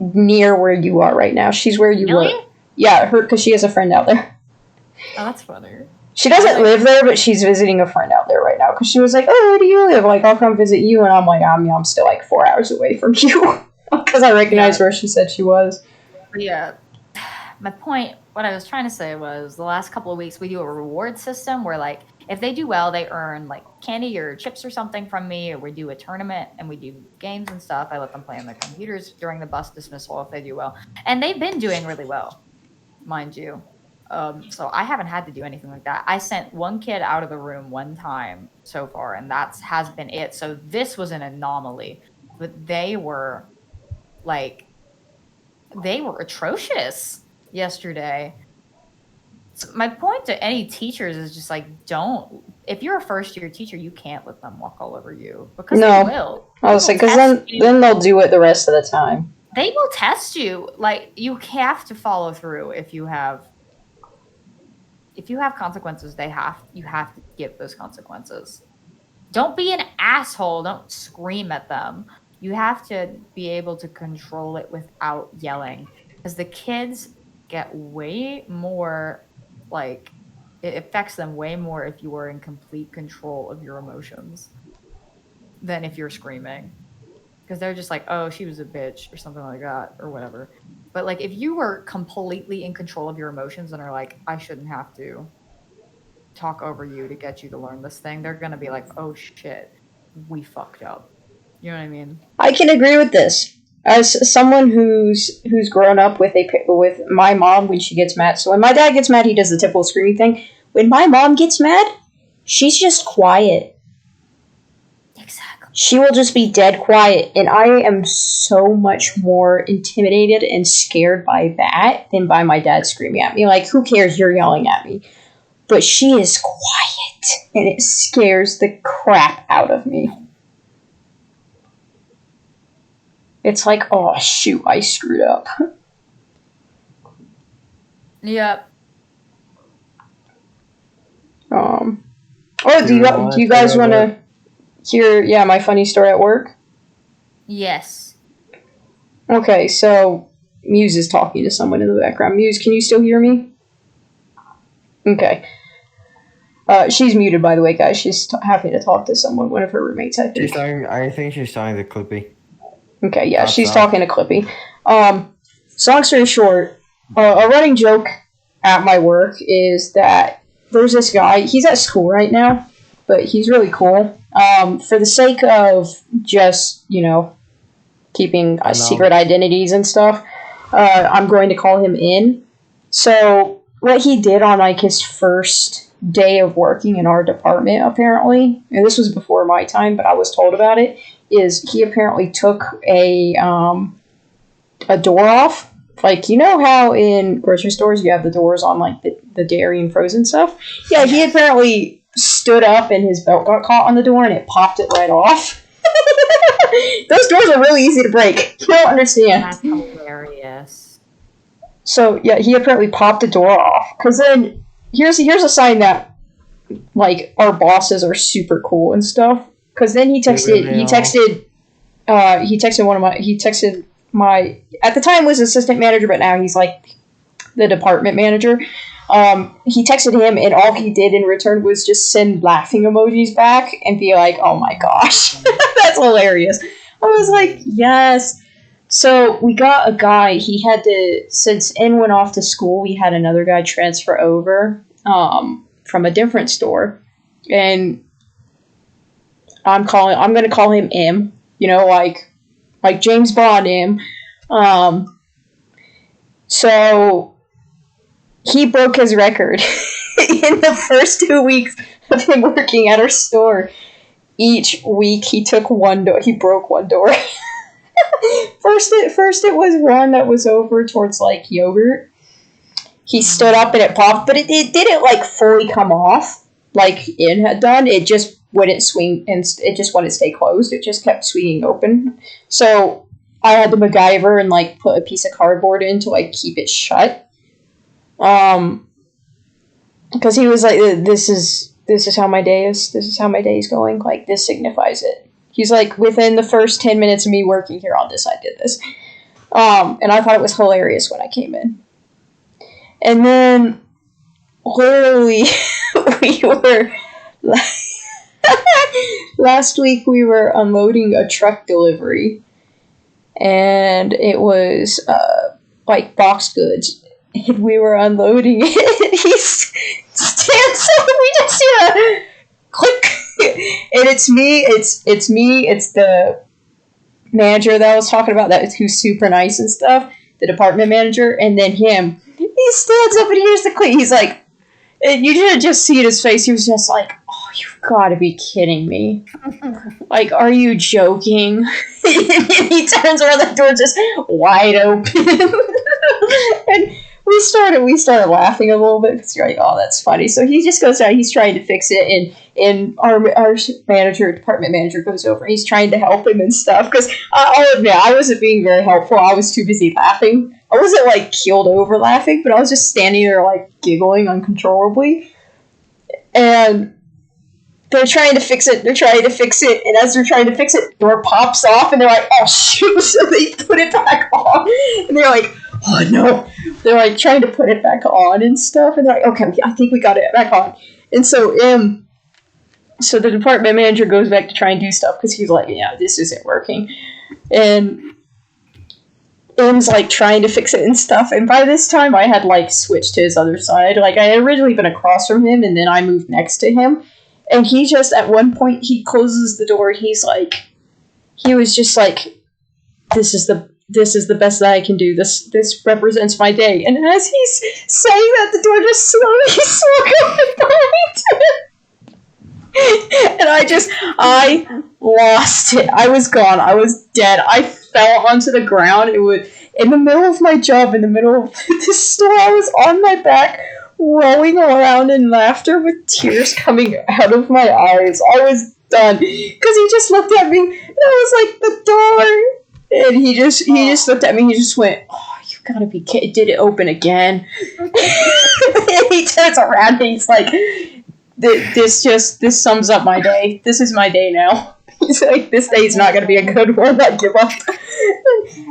near where you are right now. She's where you were. Yeah, because she has a friend out there. Oh, that's funny. She doesn't live there, but she's visiting a friend out there right now. Because she was like, "Oh, where do you live? Like, I'll come visit you." And I'm like, I'm still like 4 hours away from you, because I recognized where she said she was. Yeah. My point, what I was trying to say was, the last couple of weeks we do a reward system where, like, if they do well, they earn, like, candy or chips or something from me, or we do a tournament and we do games and stuff. I let them play on their computers during the bus dismissal if they do well. And they've been doing really well, mind you. So I haven't had to do anything like that. I sent one kid out of the room one time so far, and that has been it. So this was an anomaly. But they were atrocious yesterday. So my point to any teachers is just, like, if you're a first-year teacher, you can't let them walk all over you, because they will. I was like, because then they'll do it the rest of the time. They will test you. Like, you have to follow through if you have consequences. You have to give those consequences. Don't be an asshole. Don't scream at them. You have to be able to control it without yelling, because the kids get way more, like, it affects them way more if you are in complete control of your emotions than if you're screaming, because they're just like, oh, she was a bitch or something like that or whatever. But, like, if you were completely in control of your emotions and are like, I shouldn't have to talk over you to get you to learn this thing, they're gonna be like, oh shit, we fucked up. You know what I mean? I can agree with this. As someone who's grown up with my mom when she gets mad. So when my dad gets mad, he does the typical screaming thing. When my mom gets mad, she's just quiet. Exactly. She will just be dead quiet, and I am so much more intimidated and scared by that than by my dad screaming at me. Like, who cares? You're yelling at me. But she is quiet, and it scares the crap out of me. It's like, oh, shoot, I screwed up. Yep. Oh, do you guys want to hear, my funny story at work? Yes. Okay, so Muse is talking to someone in the background. Muse, can you still hear me? Okay. She's muted, by the way, guys. She's happy to talk to someone, one of her roommates, I think. I think she's talking to Clippy. Okay, yeah, she's talking to Clippy. So long story short, a running joke at my work is that there's this guy, he's at school right now, but he's really cool. For the sake of just, keeping secret identities and stuff, I'm going to call him in. So what he did on, like, his first day of working in our department, apparently, and this was before my time, but I was told about it, is he apparently took a door off. Like, you know how in grocery stores you have the doors on, like, the dairy and frozen stuff? Yeah, he apparently stood up and his belt got caught on the door and it popped it right off. Those doors are really easy to break. You don't understand. That's hilarious. So, yeah, he apparently popped the door off. Because then, here's a sign that, like, our bosses are super cool and stuff. Because then he texted my, at the time was assistant manager, but now he's, like, the department manager. He texted him, and all he did in return was just send laughing emojis back and be like, oh my gosh, that's hilarious. I was like, yes. So we got a guy, he had to, since N went off to school, we had another guy transfer over from a different store. And I'm going to call him M, you know, like James Bond M. So he broke his record in the first 2 weeks of him working at our store. Each week he took one door. He broke one door. First it was one that was over towards, like, yogurt. He stood up and it popped, but it didn't, like, fully come off like it had done. It just wouldn't swing, and it just wouldn't stay closed. It just kept swinging open. So I had to MacGyver and, like, put a piece of cardboard in to, like, keep it shut. Because he was like, this is how my day is. This is how my day is going. Like, this signifies it. He's like, within the first 10 minutes of me working here on this, I did this. And I thought it was hilarious when I came in. And then, literally, we were, last week we were unloading a truck delivery. And it was, like, boxed goods. And we were unloading it, and he stands up, and we just hear a click. And it's me, it's the manager that I was talking about, who's super nice and stuff, the department manager, and then him. He stands up and hears the click. He's like, and you didn't just see his face, he was just like, oh, you've got to be kidding me. Like, are you joking? And he turns around, the door just wide open. And we started laughing a little bit because you're like, oh, that's funny. So he just goes down, he's trying to fix it, and our department manager goes over, and he's trying to help him and stuff, because I'll admit, I wasn't being very helpful. I was too busy laughing. I wasn't, like, keeled over laughing, but I was just standing there, like, giggling uncontrollably. And they're trying to fix it, and as they're trying to fix it, the door pops off, and they're like, oh, shoot, so they put it back on, and they're like, oh, no. They're, like, trying to put it back on and stuff, and they're like, okay, I think we got it back on. And so so the department manager goes back to try and do stuff, because he's like, yeah, this isn't working. And M's, like, trying to fix it and stuff, and by this time, I had, like, switched to his other side. Like, I had originally been across from him, and then I moved next to him, and he just, at one point, he closes the door, and he was just like, this is the best that I can do. This represents my day. And as he's saying that, the door just slowly swung open behind him. And I lost it. I was gone. I was dead. I fell onto the ground. It was in the middle of my job, in the middle of this store. I was on my back, rolling around in laughter with tears coming out of my eyes. I was done. Because he just looked at me, and I was like, the door. And he just looked at me, he just went, oh, you gotta be kidding, did it open again? And he turns around and he's like, this sums up my day. This is my day now. He's like, this day's not gonna be a good one, I give up.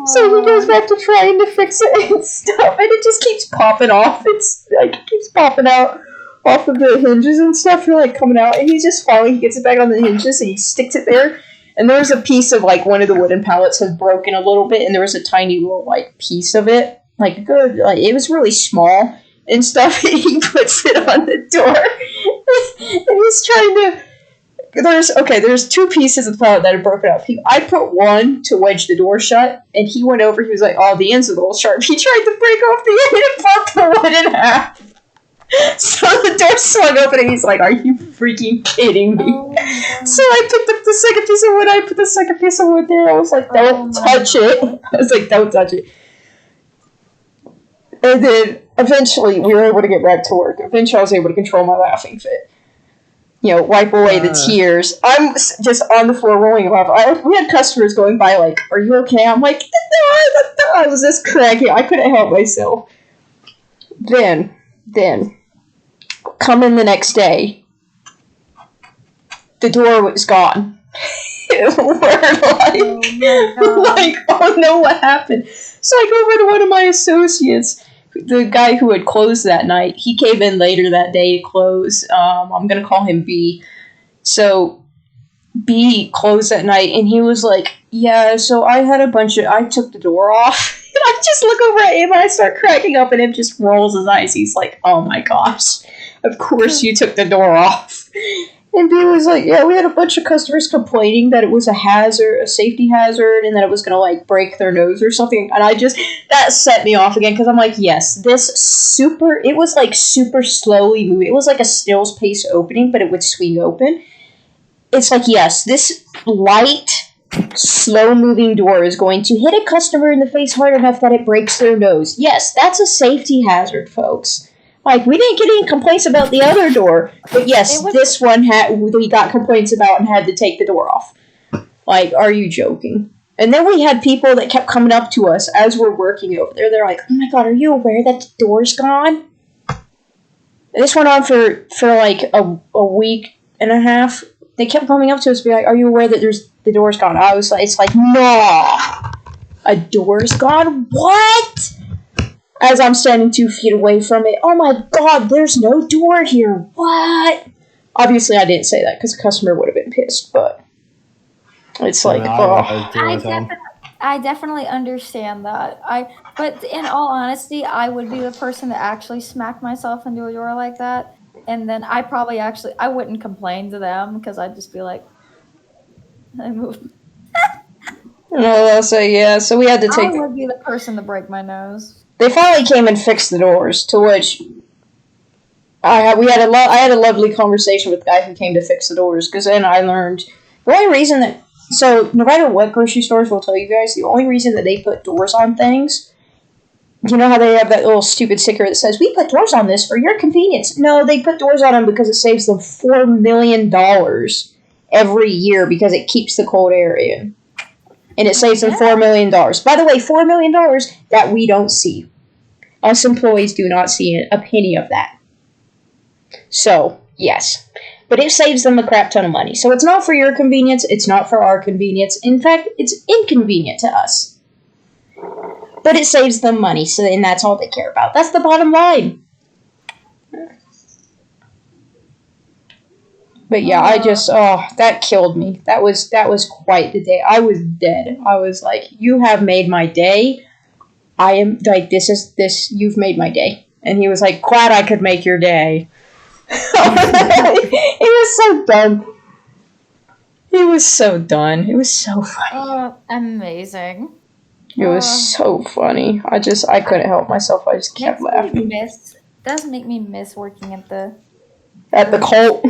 So he goes back to trying to fix it and stuff, and it just keeps popping off. It's like, it keeps popping out off of the hinges and stuff, and like coming out, and he gets it back on the hinges, and he sticks it there. And there was a piece of, like, one of the wooden pallets had broken a little bit, and there was a tiny little, like, piece of it. Like, good, like, it was really small and stuff, and he puts it on the door. And he's trying to... There's two pieces of pallet that had broken up. I put one to wedge the door shut, and he went over, he was like, oh, the end's a little sharp. He tried to break off the end and popped the wood in half. So the door swung open and he's like, "Are you freaking kidding me?" So I picked up the second piece of wood. I put the second piece of wood there. I was like, "Don't touch it." I was like, "Don't touch it." And then eventually we were able to get back to work. Eventually I was able to control my laughing fit. Wipe away the tears. I'm just on the floor rolling about. We had customers going by like, "Are you okay?" I'm like, "No, I was just cracking. I couldn't help myself." Then, come in the next day, the door was gone. We're like, oh no, what happened? So I go over to one of my associates, the guy who had closed that night. He came in later that day to close. I'm going to call him B. So B closed that night, and he was like, "Yeah, so I took the door off." And I just look over at him, and I start cracking up, and him just rolls his eyes. He's like, "Oh my gosh, of course you took the door off." And B was like, "Yeah, we had a bunch of customers complaining that it was a safety hazard, and that it was going to, like, break their nose or something." And that set me off again, because I'm like, yes, it was, like, super slowly moving. It was like a snail's pace opening, but it would swing open. It's like, yes, this light, slow-moving door is going to hit a customer in the face hard enough that it breaks their nose. Yes, that's a safety hazard, folks. Like, we didn't get any complaints about the other door, but yes, this one we got complaints about and had to take the door off. Like, are you joking? And then we had people that kept coming up to us as we're working over there. They're like, "Oh my god, are you aware that the door's gone?" And this went on for like a week and a half. They kept coming up to us and be like, "Are you aware that the door's gone?" I was like, it's like, no, a door's gone? What? As I'm standing 2 feet away from it, "Oh my god, there's no door here. What?" Obviously, I didn't say that because the customer would have been pissed, but it's like, I definitely understand that. But in all honesty, I would be the person that actually smacked myself into a door like that. And then I wouldn't complain to them because I'd just be like, I moved. No, so yeah, so we had to take. I would be the person to break my nose. They finally came and fixed the doors, to which I had a lovely conversation with the guy who came to fix the doors, because then I learned the only reason that, so no matter what grocery stores will tell you guys, the only reason that they put doors on things, you know how they have that little stupid sticker that says, "We put doors on this for your convenience." No, they put doors on them because it saves them $4 million every year because it keeps the cold air in. And it saves them $4 million. By the way, $4 million that we don't see. Us employees do not see a penny of that. So, yes. But it saves them a crap ton of money. So it's not for your convenience. It's not for our convenience. In fact, it's inconvenient to us. But it saves them money. And that's all they care about. That's the bottom line. But yeah, that killed me. That was quite the day. I was dead. I was like, "You have made my day. I am, like, you've made my day." And he was like, "Glad I could make your day." He was so done. He was so done. It was so funny. Oh, amazing. It was so funny. I couldn't help myself. I just kept laughing. Does make me miss working at the cult.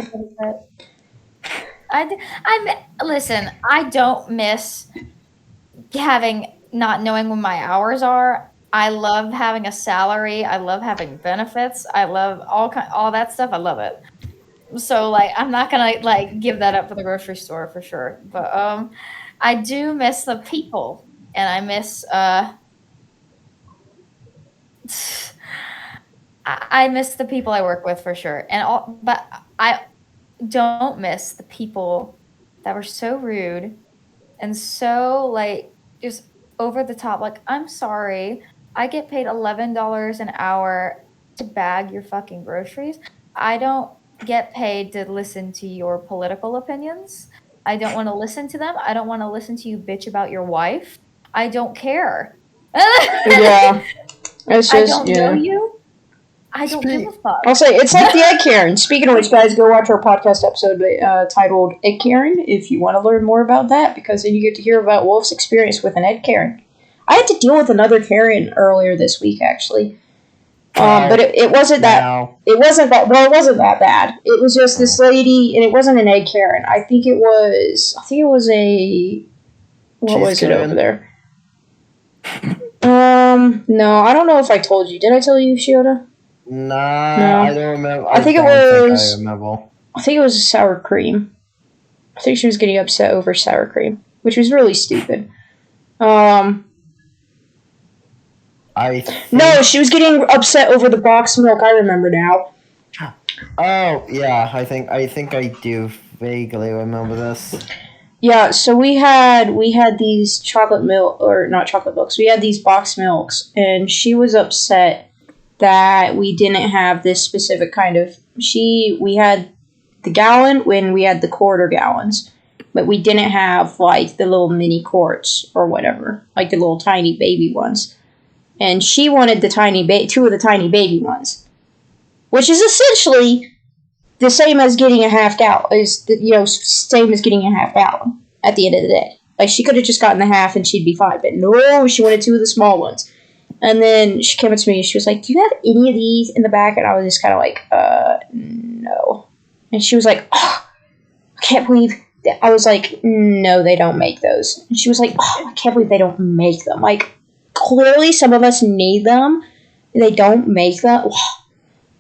Listen, I don't miss not knowing when my hours are. I love having a salary. I love having benefits. I love all that stuff. I love it. So, like, I'm not gonna, like, give that up for the grocery store for sure. But I do miss the people, and I miss I miss the people I work with for sure. But I don't miss the people that were so rude and so, like, just over the top. Like, I'm sorry, I get paid $11 an hour to bag your fucking groceries. I don't get paid to listen to your political opinions. I don't want to listen to them. I don't want to listen to you bitch about your wife. I don't care. Yeah. It's just, I don't know you. I don't give a fuck. I'll say, it's like the Egg Karen. Speaking of which, guys, go watch our podcast episode titled Egg Karen if you want to learn more about that, because then you get to hear about Wolf's experience with an Egg Karen. I had to deal with another Karen earlier this week, actually. But it wasn't that. No. It wasn't that. Well, it wasn't that bad. It was just this lady, and it wasn't an egg Karen. I think it was a. What Cheese was it Karen? over there? No, I don't know if I told you. Did I tell you, Shiota? Nah, No. I don't remember. I think it was- I remember. I think it was sour cream. I think she was getting upset over sour cream, which was really stupid. No, she was getting upset over the box milk. I remember now. Oh yeah, I think I do vaguely remember this. Yeah, so we had these chocolate milk, or not chocolate milks. We had these box milks, and she was upset that we didn't have this specific kind of. We had the gallon when we had the quarter gallons, but we didn't have like the little mini quarts or whatever, like the little tiny baby ones. And she wanted the two of the tiny baby ones, which is essentially the same as getting a half gallon. Same as getting a half gallon at the end of the day. Like, she could have just gotten the half and she'd be fine, but no, she wanted two of the small ones. And then she came up to me and she was like, "Do you have any of these in the back?" And I was just kind of like, no. And she was like, "Oh, I can't believe that." I was like, "No, they don't make those." And she was like, "Oh, I can't believe they don't make them." Like, clearly some of us need them. They don't make them.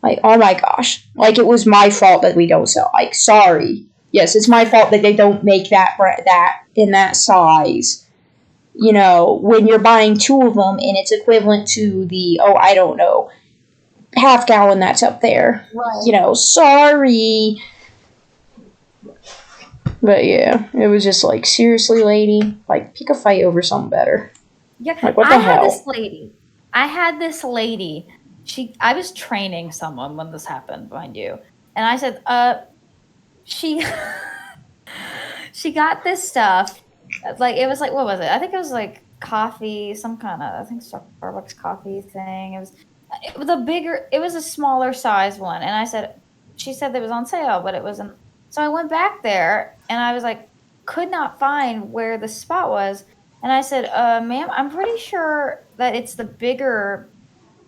Like, oh my gosh. Like, it was my fault that we don't sell. Like, sorry. Yes, it's my fault that they don't make that in that size. You know, when you're buying two of them and it's equivalent to the, I don't know, half gallon that's up there. Right. You know, sorry. But yeah, it was just like, seriously, lady, like, pick a fight over something better. Yeah, like, what the hell? I had this lady. I was training someone when this happened, mind you, and I said, she got this stuff. Like, it was like, what was it? I think it was like coffee, some kind of, I think Starbucks coffee thing. It was a smaller size one, and she said that it was on sale, but it wasn't. So I went back there, and I was like, could not find where the spot was. And I said, "Ma'am, I'm pretty sure that it's the bigger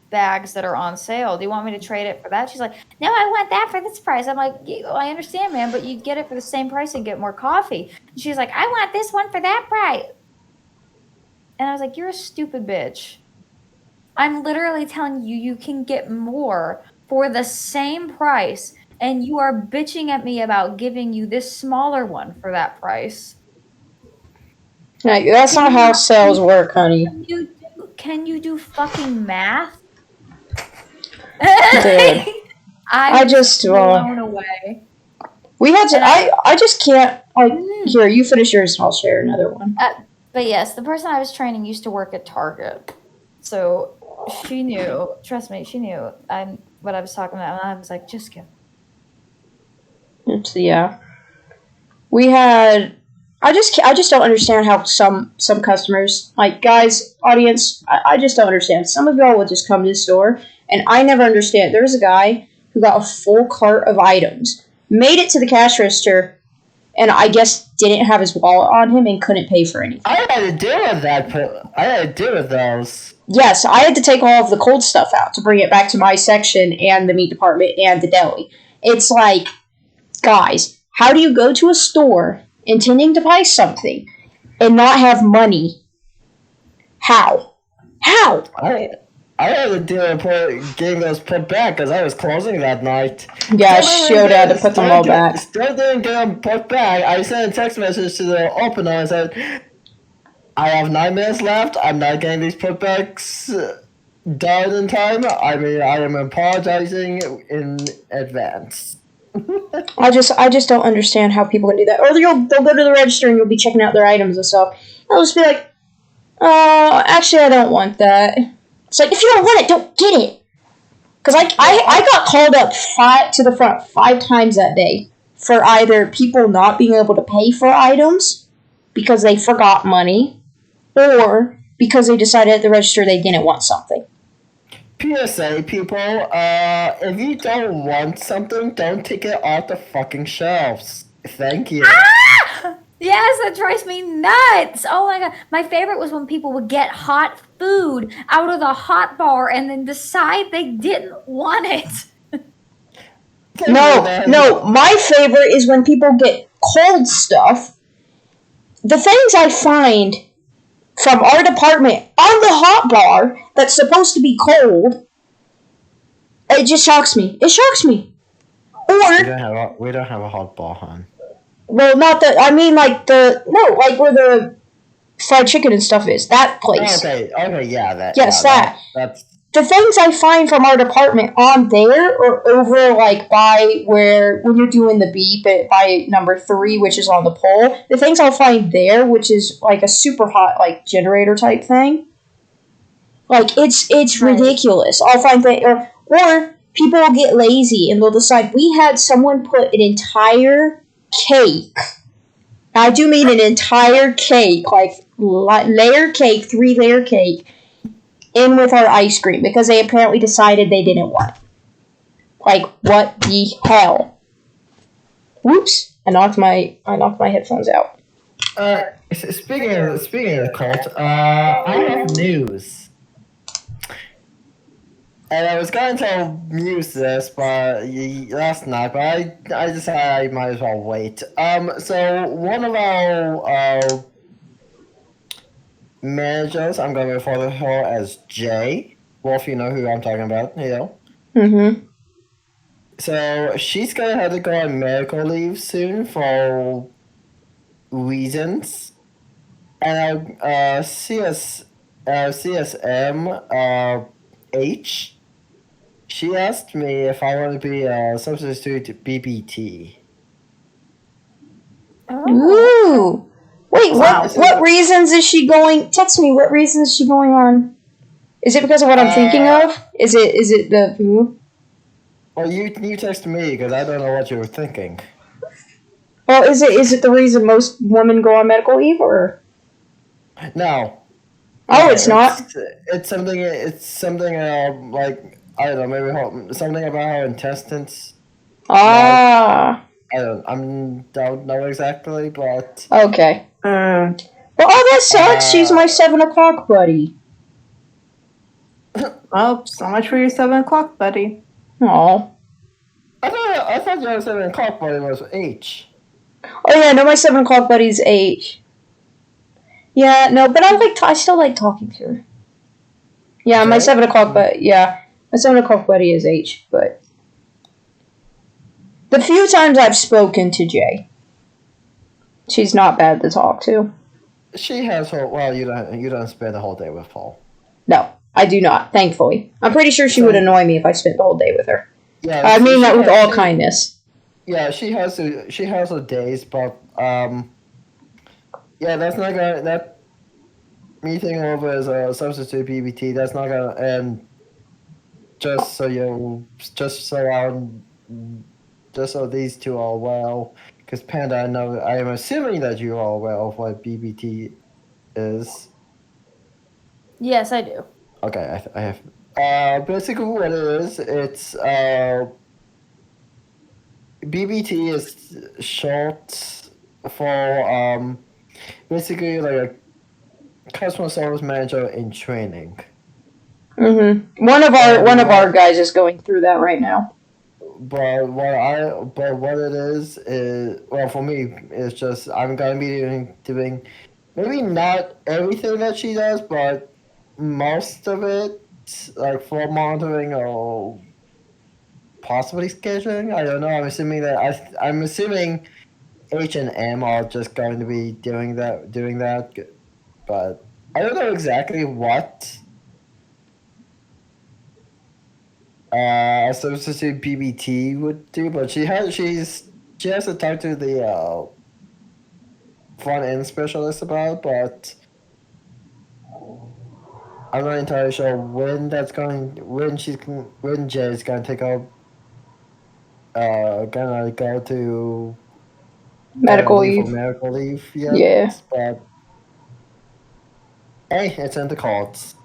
bags that are on sale. Do you want me to trade it for that?" She's like, "No, I want that for this price." I'm like, "I understand, ma'am, but you'd get it for the same price and get more coffee." And she's like, "I want this one for that price." And I was like, "You're a stupid bitch. I'm literally telling you, you can get more for the same price, and you are bitching at me about giving you this smaller one for that price." Like, that's not how sales work, honey. Can you do fucking math? Dude. I just blown away. We had to. I just can't. Like, here, you finish yours, and I'll share another one. But yes, the person I was training used to work at Target, so she knew. Trust me, she knew what I was talking about. And I was like, just go. Yeah, we had. I just don't understand how some customers, like, guys, audience, I just don't understand. Some of y'all will just come to the store, and I never understand. There was a guy who got a full cart of items, made it to the cash register, and I guess didn't have his wallet on him and couldn't pay for anything. I had to deal with that. I had to deal with those. Yes, I had to take all of the cold stuff out to bring it back to my section and the meat department and the deli. It's like, guys, how do you go to a store intending to buy something and not have money? How? I had to deal with getting those put back because I was closing that night. Yeah, Shiota had to put them all back. Still didn't get them put back. I sent a text message to the opener and said, "I have 9 minutes left. I'm not getting these putbacks done in time. I mean, I am apologizing in advance." I just don't understand how people can do that. Or they'll go to the register and you'll be checking out their items and stuff. I'll just be like, actually, I don't want that. It's like, if you don't want it, don't get it. Because I got called up to the front 5 times that day for either people not being able to pay for items because they forgot money, or because they decided at the register they didn't want something. PSA, people, if you don't want something, don't take it off the fucking shelves. Thank you. Yes, that drives me nuts. Oh my god. My favorite was when people would get hot food out of the hot bar and then decide they didn't want it. No. My favorite is when people get cold stuff. The things I find from our department on the hot bar that's supposed to be cold, it just shocks me. It shocks me. Or we don't have a hot bar, hon. Well, not the. I mean, like like where the fried chicken and stuff is. That place. Okay, yeah, that. Yes, yeah, that's the things I find from our department on there or over like by where when you're doing the beep by number 3, which is on the pole. The things I'll find there, which is like a super hot like generator type thing. Like it's ridiculous. I'll find that or people will get lazy and they'll decide we had someone put an entire cake. I do mean an entire cake, like layer cake, 3-layer cake, in with our ice cream because they apparently decided they didn't want it. Like, what the hell? Whoops! I knocked my headphones out. Speaking of the cult, I have news. And I was going to Muse this last night, but I decided I might as well wait. So one of our managers, I'm going to refer to her as Jay. Wolf, you know who I'm talking about, you know. Mm-hmm. So she's going to have to go on medical leave soon for reasons. And CSM H. She asked me if I want to be a substitute to BBT. Ooh. Wait, what reasons is she going? Text me. What reasons is she going on? Is it because of what I'm thinking of? Is it the who? Well, you text me because I don't know what you were thinking. Well, is it the reason most women go on medical leave or? No. Oh, it's not. It's something. Like I don't know. Maybe something about her intestines. Ah. Don't know exactly, but okay. Well, that sucks. She's my 7 o'clock buddy. Well, so much for your 7 o'clock buddy. Aw. I thought your 7 o'clock buddy was H. Oh yeah, no, my 7 o'clock buddy's H. Yeah, no, but I still like talking to her. Yeah, my 7 o'clock my 7 o'clock buddy is H, but the few times I've spoken to Jay, she's not bad to talk to. She has her. Well, you don't spend the whole day with Paul. No, I do not. Thankfully, I'm pretty sure she would annoy me if I spent the whole day with her. Yeah, I mean that with all kindness. Yeah, she has her days, but yeah, that's not gonna that meeting over as a substitute BBT. That's not gonna end. Just so these two are well, because Panda, I am assuming that you are aware of what BBT is. Yes, I do. Okay, I have. Basically, what it is, it's BBT is short for basically like a customer service manager in training. Mm-hmm. One of our guys is going through that right now. But what it is well for me it's just I'm gonna be doing maybe not everything that she does, but most of it, like floor monitoring or possibly scheduling. I don't know. I'm assuming H and M are just going to be doing that, but I don't know exactly what a substitute BBT would do, but she has to talk to the front end specialist about, but I'm not entirely sure when Jay's gonna take up gonna go to medical leave. Yet, yeah, but hey, it's in the cards.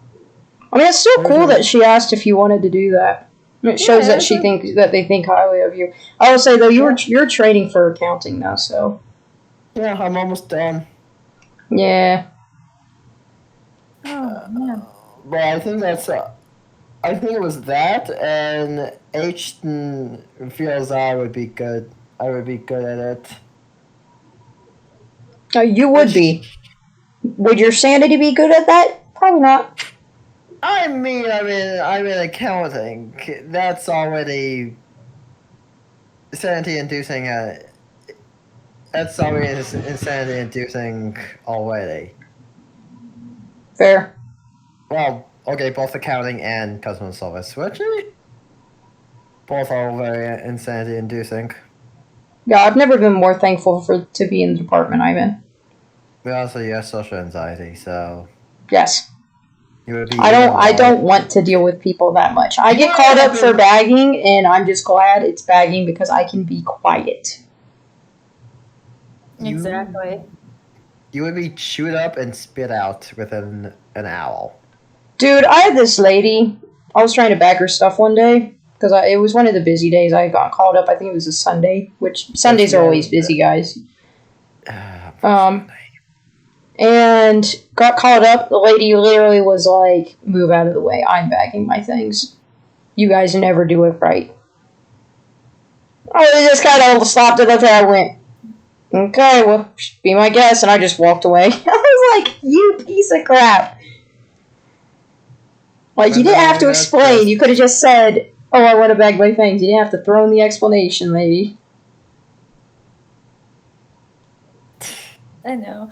I mean, it's still cool that she asked if you wanted to do that. It shows that they think highly of you. I will say though, you're training for accounting now, so Yeah, I'm almost done. Yeah. Oh man. But I think that's. I think it was that, and Ashton feels I would be good. I would be good at it. Oh, you would Which, be. Would your sanity be good at that? Probably not. I'm in accounting. That's already insanity-inducing. That's already insanity-inducing already. Fair. Well, okay, both accounting and customer service, which both are very insanity-inducing. Yeah, I've never been more thankful to be in the department I'm in. But also, you have social anxiety, so Yes. you would be I even don't more. want to deal with people that much. I get Yeah, called up for bagging, and I'm just glad it's bagging because I can be quiet. Exactly. You would be chewed up and spit out within an hour. Dude, I had this lady. I was trying to bag her stuff one day because it was one of the busy days. I got called up. I think it was a Sunday, which Sundays are always busy, guys. And got called up. The lady literally was like, "Move out of the way. I'm bagging my things. You guys never do it right." I just kind of stopped and looked at her and went, "Okay, well, be my guest," and I just walked away. I was like, "You piece of crap." Like, you didn't have to explain. You could have just said, "Oh, I want to bag my things." You didn't have to throw in the explanation, lady. I know.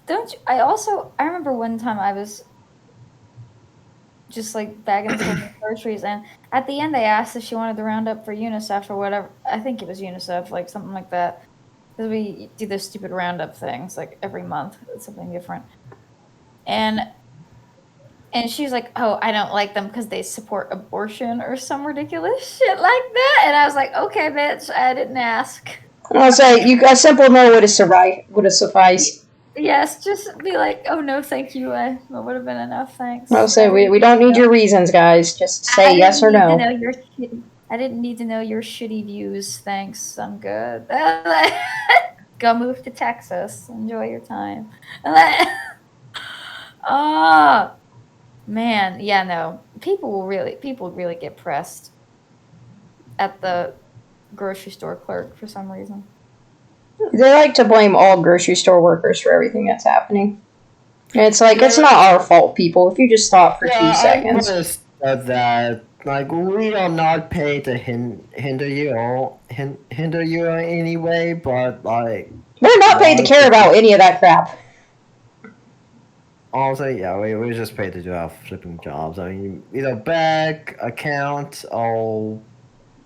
Don't you? I remember one time I was just like bagging some groceries, and at the end they asked if she wanted to round up for UNICEF or whatever. I think it was UNICEF, like something like that. Because we do those stupid roundup things like every month. It's something different. And she was like, "Oh, I don't like them because they support abortion or some ridiculous shit like that." And I was like, "Okay, bitch, I didn't ask." I'll say, a simple no would have sufficed. Yes, just be like, "Oh no, thank you. That would have been enough. Thanks." I'll say, we don't need your reasons, guys. Just say yes or no. I didn't need to know your shitty views. Thanks, I'm good. Go move to Texas. Enjoy your time. Oh man, yeah, no. People really get pressed at the grocery store clerk for some reason. They like to blame all grocery store workers for everything that's happening. And it's like, it's not our fault, people. If you just stop for 2 seconds. I understood that. Like, we are not paid to hinder you in any way, but like we're not paid to care about any of that crap. Also, yeah, we're just paid to do our flipping jobs. I mean, either bag, account, or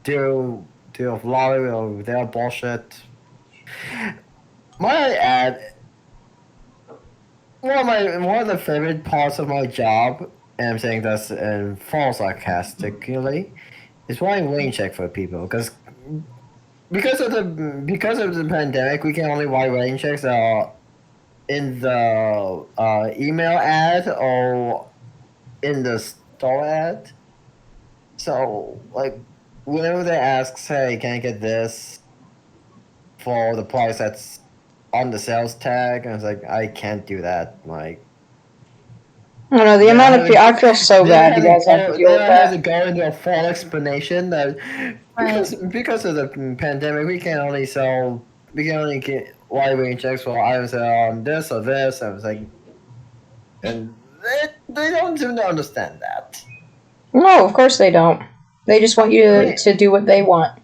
deal with lottery or their bullshit. Might I add, one of the favorite parts of my job, and I'm saying this in full sarcastically, is writing rain check for people because of the pandemic, we can only write rain checks in the email ad or in the store ad. So, like, whenever they ask, "Hey, can I get this for the price that's on the sales tag?" And it's like, I can't do that. Like, I don't know, the amount of people, I feel so bad you guys have to deal with I had to that. go into a full explanation that because of the pandemic, we can only get wide range checks for items that are on this or this. I was like, and they don't seem to understand that. No, of course they don't. They just want you to do what they want.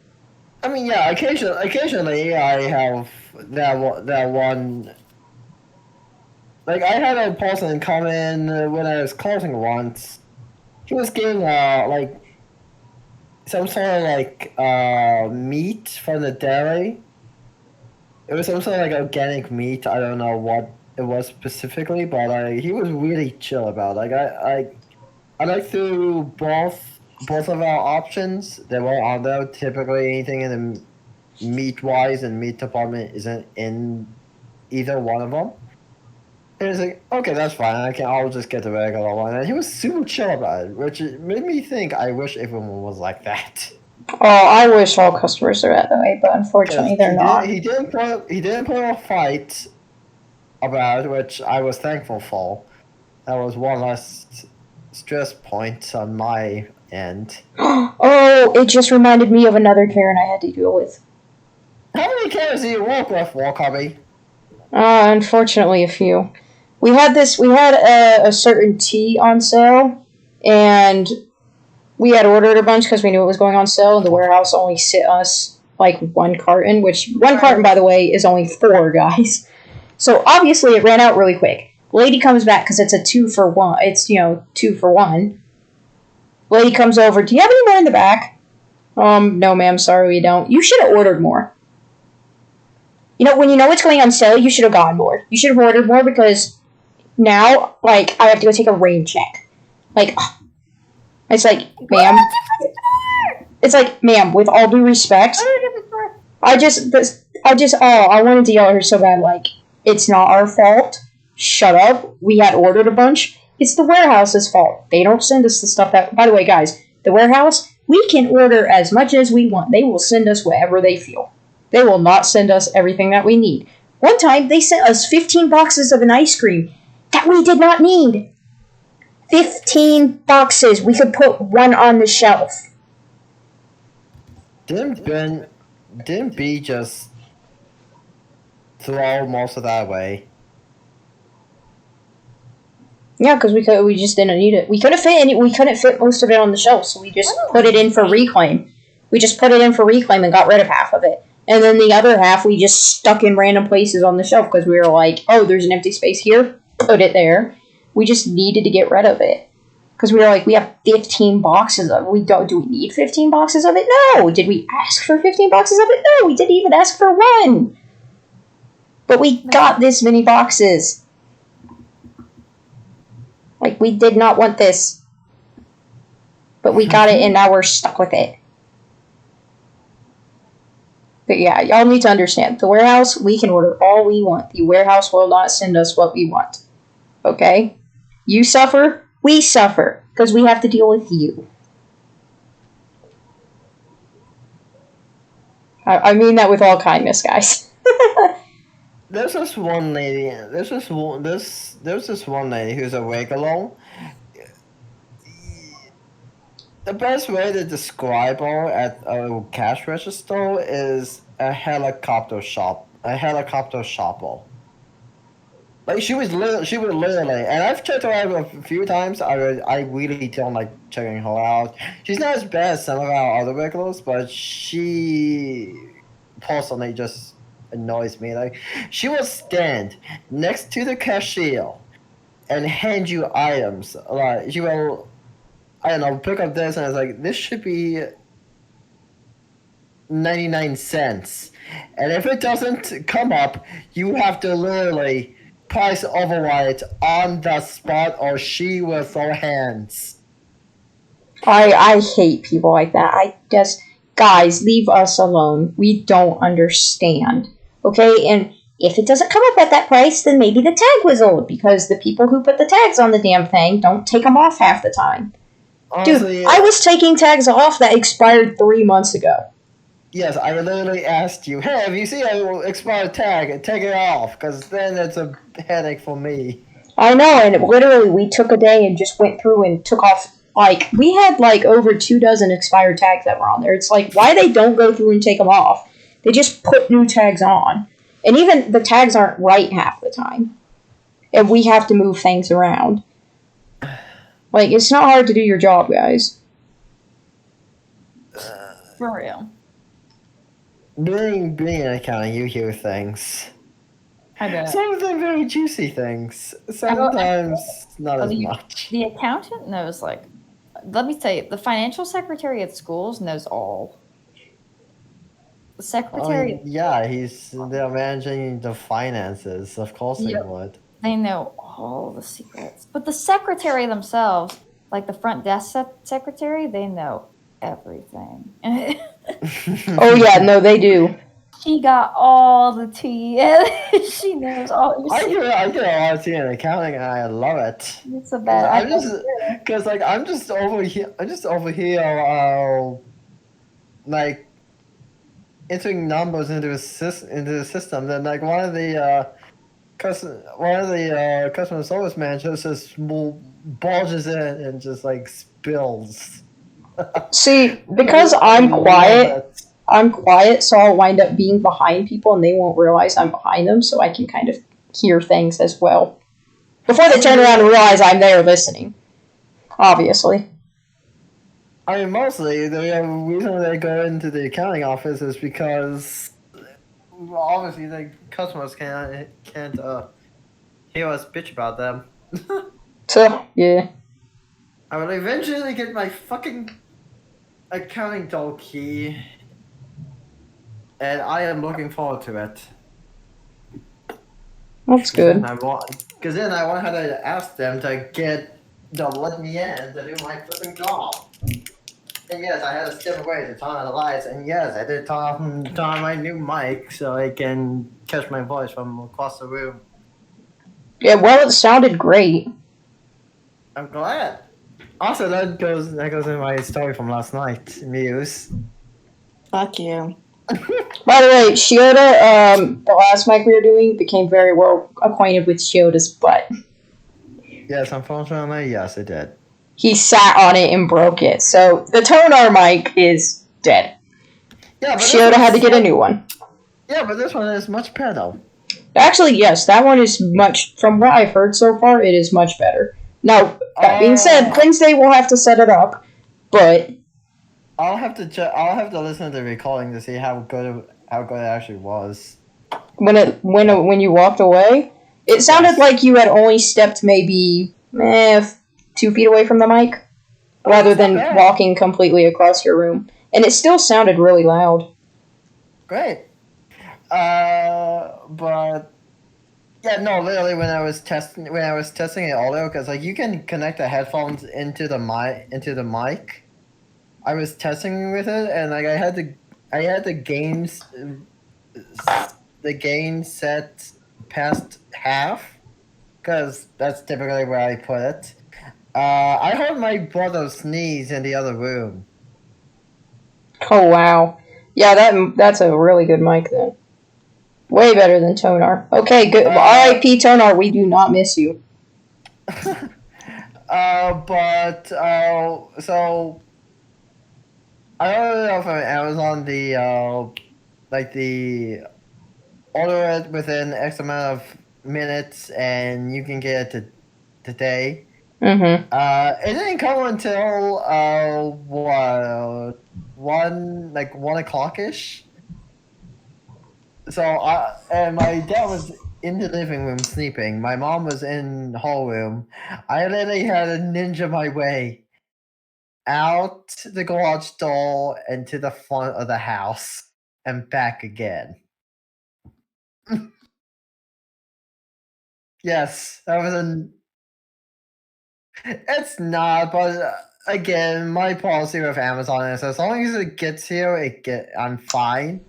I mean, yeah, occasionally I have that one. Like, I had a person come in when I was closing once. He was getting like some sort of like meat from the dairy. It was some sort of like organic meat. I don't know what it was specifically, but he was really chill about it. Like, I like through both of our options. They were on there. Typically, anything in the meat wise and meat department isn't in either one of them. And it's like, okay, that's fine. I'll just get the regular one. And he was super chill about it, which made me think I wish everyone was like that. Oh, I wish all customers are that way, but unfortunately they're not. He didn't put a fight about, which I was thankful for. That was one less stress point on my end. Oh, it just reminded me of another Karen I had to deal with. How many Karens do you work with, Walkubby? Unfortunately, a few. We had a certain tea on sale, and we had ordered a bunch because we knew it was going on sale, and the warehouse only sent us like one carton, which one carton, by the way, is only 4 guys. So obviously it ran out really quick. Lady comes back because it's a 2 for 1. It's 2 for 1. Lady comes over. Do you have any more in the back? No, ma'am. Sorry, we don't. You should have ordered more. When you know it's going on sale, you should have gotten more. You should have ordered more because now, I have to go take a rain check. It's like, ma'am. It's like, ma'am, with all due respect, I wanted to yell at her so bad, it's not our fault. Shut up. We had ordered a bunch. It's the warehouse's fault. They don't send us the stuff that... By the way, guys, the warehouse, we can order as much as we want. They will send us whatever they feel. They will not send us everything that we need. One time, they sent us 15 boxes of an ice cream that we did not need. 15 boxes. We could put one on the shelf. Didn't B just throw most of that away? Yeah, because we just didn't need it. We couldn't fit most of it on the shelf, so we just put it in for reclaim. We just put it in for reclaim and got rid of half of it. And then the other half we just stuck in random places on the shelf because we were like, oh, there's an empty space here, put it there. We just needed to get rid of it. Because we were like, we have 15 boxes of it. Do we need 15 boxes of it? No! Did we ask for 15 boxes of it? No, we didn't even ask for one! But we got this many boxes. We did not want this. But we got it and now we're stuck with it. But yeah, y'all need to understand. The warehouse, we can order all we want. The warehouse will not send us what we want. Okay? You suffer, we suffer. Because we have to deal with you. I mean that with all kindness, guys. There's this one lady. There's this one lady who's awake alone. The best way to describe her at a cash register is a helicopter shopper. She was literally, and I've checked her out a few times. I really don't like checking her out. She's not as bad as some of our other regulars, but she personally just annoys me. She will stand next to the cashier and hand you items. She will, I don't know, pick up this and it's like, this should be 99 cents. And if it doesn't come up, you have to literally price override on the spot or she will throw hands. I hate people like that. Guys, leave us alone. We don't understand. Okay? And if it doesn't come up at that price, then maybe the tag was old because the people who put the tags on the damn thing don't take them off half the time. Honestly, dude, I was taking tags off that expired 3 months ago. Yes, I literally asked you, hey, if you see an expired tag, take it off, because then it's a headache for me. I know, and literally we took a day and just went through and took off, we had over 24 expired tags that were on there. It's why they don't go through and take them off. They just put new tags on. And even the tags aren't right half the time. And we have to move things around. It's not hard to do your job, guys. For real. Being an accountant, you hear things. I bet. Some of them very juicy things. Sometimes not as much. The accountant knows, let me tell you, the financial secretary at schools knows all. The secretary... they're managing the finances. Of course they would. They know all the secrets. But the secretary themselves, the front desk secretary, they know everything. Oh yeah, no, they do. She got all the tea. She knows all. I get a lot of tea in accounting, and I love it. It's a bad. I'm just over here. like entering numbers into the system. Then like one of the customer service managers just bulges in and just like spills. See, because I'm quiet, so I'll wind up being behind people and they won't realize I'm behind them, so I can kind of hear things as well. Before they turn around and realize I'm there listening. Obviously. I mean, mostly, the reason they go into the accounting office is because, well, obviously, the customers can't hear us bitch about them. So, yeah. I will eventually get my fucking accounting doll key, and I am looking forward to it. That's good. Because then I want to ask them to let me in to do my flipping job. And yes, I had to step away to turn on the lights, and yes, I did turn on my new mic so I can catch my voice from across the room. Yeah, well, it sounded great. I'm glad. Also, that goes in my story from last night, Muse. Fuck you. By the way, Shiota, the last mic we were doing, became very well acquainted with Shiota's butt. Yes, unfortunately, yes, it did. He sat on it and broke it, so the Tonar mic is dead. Yeah, but Shiota had to get a new one. Yeah, but this one is much better. Actually, yes, that one is much, from what I've heard so far, it is much better. Now, that being said, Wednesday we'll have to set it up, but I'll have to listen to the recording to see how good it actually was. When you walked away, it sounded like you had only stepped maybe 2 feet away from the mic, rather than walking completely across your room, and it still sounded really loud. Great. But yeah, no, literally when I was testing it audio, because like you can connect the headphones into the mic. I was testing with it, and like I had the gain set past half, because that's typically where I put it. I heard my brother sneeze in the other room. Oh wow, yeah, that's a really good mic then. Way better than Tonar. Okay, good. R.I.P. Tonar, we do not miss you. So I ordered it off of Amazon. The order it within X amount of minutes, and you can get it today. Mm-hmm. It didn't come until 1 o'clock ish. So and my dad was in the living room sleeping. My mom was in the hall room. I literally had to ninja my way out the garage door and to the front of the house and back again. Yes, that was It's not, but again, my policy with Amazon is as long as it gets here, I'm fine.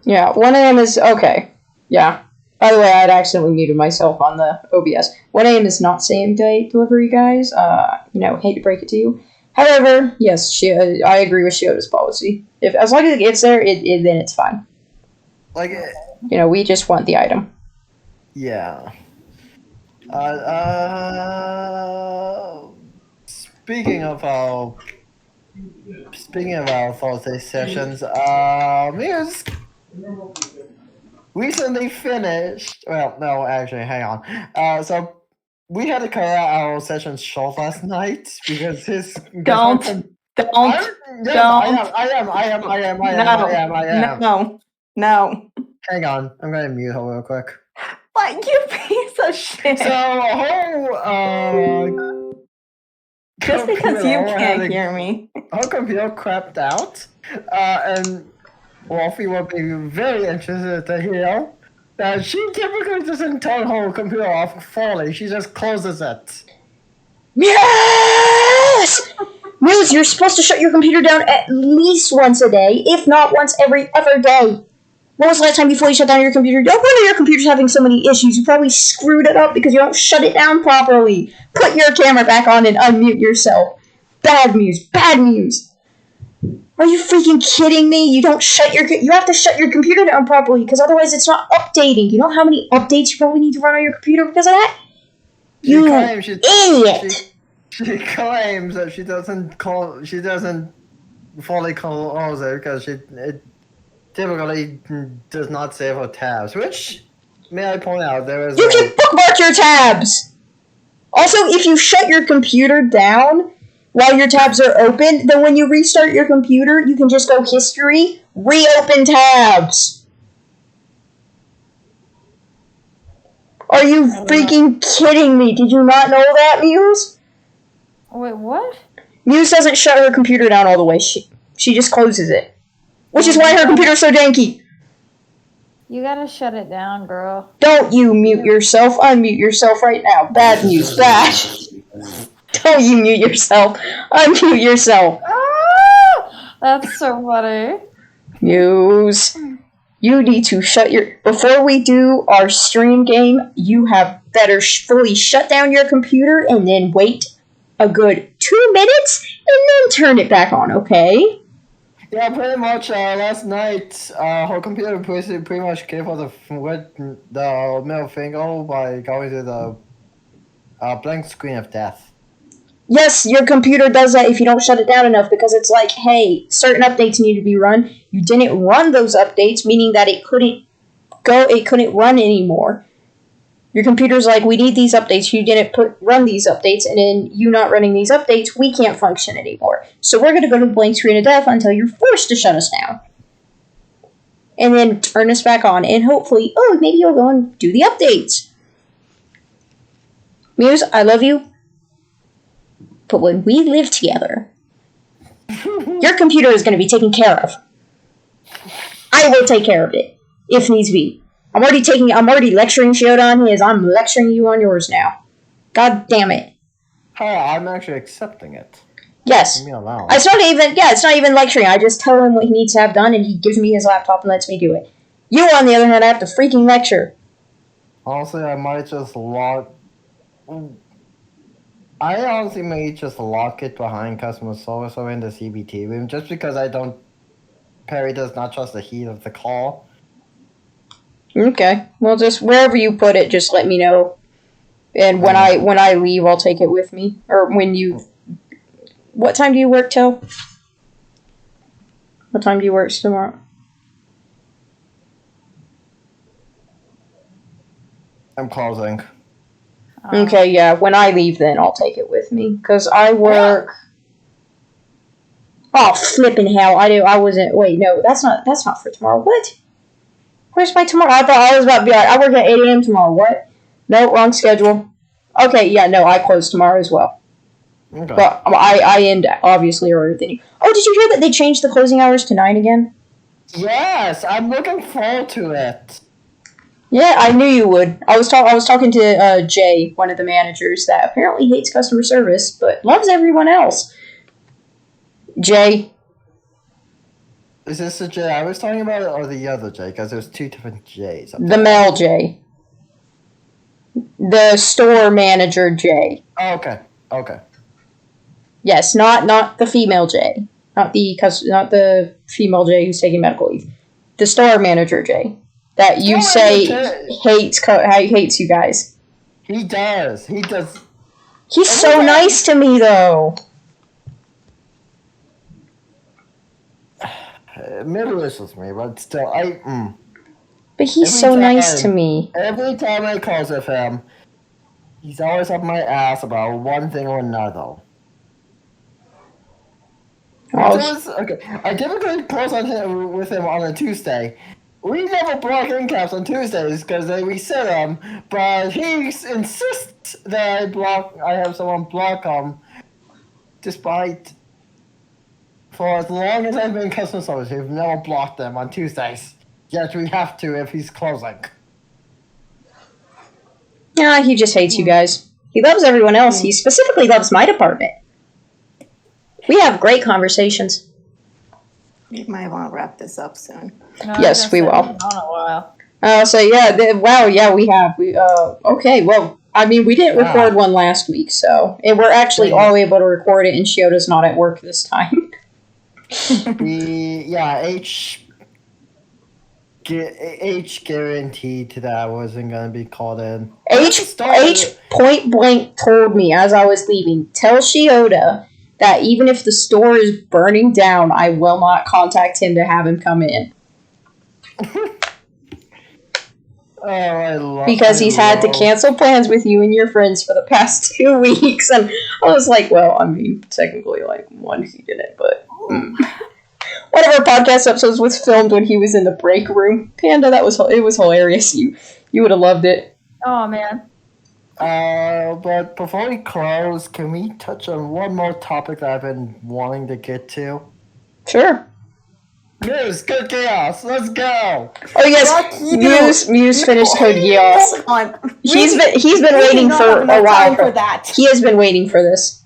Yeah, 1 a.m. is okay. Yeah. By the way, I had accidentally muted myself on the OBS. 1 a.m. is not same day delivery, guys. Hate to break it to you. However, yes, I agree with Shiota's policy. As long as it gets there, then it's fine. Like, we just want the item. Yeah. Speaking of our Thursday sessions, Muse recently finished. Well, no, actually, hang on. So we had to cut out our session short last night because his Don't. I am. No. Hang on, I'm gonna mute her real quick. Like, you piece of shit. So just because you can't hear me. Her computer crapped out, and Wolfie will be very interested to hear that she typically doesn't turn her computer off fully. She just closes it. Yes! Muse, you're supposed to shut your computer down at least once a day, if not once every other day. When was the last time before you shut down your computer? No wonder your computer's having so many issues. You probably screwed it up because you don't shut it down properly. Put your camera back on and unmute yourself. Bad Muse. Bad Muse. Are you freaking kidding me? You have to shut your computer down properly because otherwise it's not updating. You know how many updates you probably need to run on your computer because of that? You idiot! She claims that she doesn't fully close it because it typically does not save her tabs, which, may I point out, there is... You can bookmark your tabs! Also, if you shut your computer down while your tabs are open, then when you restart your computer, you can just go history, reopen tabs. Are you freaking kidding me? Did you not know that, Muse? Wait, what? Muse doesn't shut her computer down all the way. She just closes it. Which is why her computer's so danky. You gotta shut it down, girl. Don't you mute yourself. Unmute yourself right now. Bad news. Bad. Don't you mute yourself. Unmute yourself. Ah! That's so funny. Muse. You need to shut your... Before we do our stream game, you have better fully shut down your computer and then wait a good 2 minutes and then turn it back on, okay? Yeah, pretty much. Last night, her computer pretty much gave her the middle finger by going to the blank screen of death. Yes, your computer does that if you don't shut it down enough because it's like, hey, certain updates need to be run. You didn't run those updates, meaning that it couldn't run anymore. Your computer's like, we need these updates. You didn't run these updates, and in you not running these updates, we can't function anymore. So we're going to go to the blank screen of death until you're forced to shut us down. And then turn us back on, and hopefully, maybe you'll go and do the updates. Muse, I love you. But when we live together, your computer is going to be taken care of. I will take care of it, if needs be. I'm already lecturing Shiota on his. I'm lecturing you on yours now. God damn it. Hey, I'm actually accepting it. Yes. Leave me alone. It's not even lecturing. I just tell him what he needs to have done, and he gives me his laptop and lets me do it. You, on the other hand, I have to freaking lecture. Honestly, I might just lock... I honestly may just lock it behind customer service or in the CBT room, just because Perry does not trust the heat of the call. Okay. Well, just wherever you put it, just let me know. And when I leave, I'll take it with me. Or when you... What time do you work till? What time do you work tomorrow? I'm closing. Okay, yeah. When I leave, then I'll take it with me. Because I work... Oh, flippin' hell. I wasn't... Wait, no. That's not for tomorrow. What? Where's my tomorrow? I thought I was about to be like, I work at 8 a.m. tomorrow. What? No, wrong schedule. Okay, yeah, no, I close tomorrow as well. Okay. But I end, obviously, earlier than you. Oh, did you hear that they changed the closing hours to 9 again? Yes, I'm looking forward to it. Yeah, I knew you would. I was talking to Jay, one of the managers, that apparently hates customer service, but loves everyone else. Jay. Is this the Jay I was talking about, or the other Jay? Because there's two different Jays. The male Jay. The store manager Jay. Oh, okay. Okay. Yes, not the female Jay. Not the female Jay who's taking medical leave. The store manager Jay. That you say hates you guys. He does. He does. He's so nice to me, though. Maybe it's just me, but still, But he's so nice to me. Every time I close with him, he's always up my ass about one thing or another. Okay, I typically close with him on a Tuesday. We never block end caps on Tuesdays because they reset them, but he insists that I have someone block them, despite, for as long as I've been in customer service, we've never blocked them on Tuesdays. Yet we have to if he's closing. Yeah, he just hates you guys. He loves everyone else. He specifically loves my department. We have great conversations. We might want to wrap this up soon. No, yes, we will. On a while. So yeah, we have. Okay, well, I mean, we didn't record one last week, so and we're actually all able to record it, and Shioda's not at work this time. H guaranteed that I wasn't gonna be called in. H point blank told me as I was leaving, tell Shiota that even if the store is burning down, I will not contact him to have him come in. Because he's had to cancel plans with you and your friends for the past 2 weeks, and I was like, well, I mean, technically, like, one he didn't, but one of our podcast episodes was filmed when he was in the break room. Panda, it was hilarious. You would have loved it. Oh man. But before we close, can we touch on one more topic that I've been wanting to get to? Sure. Muse, Code Chaos, let's go! Oh yes, Muse finished Code Chaos. He's been waiting for a while for that. He has been waiting for this.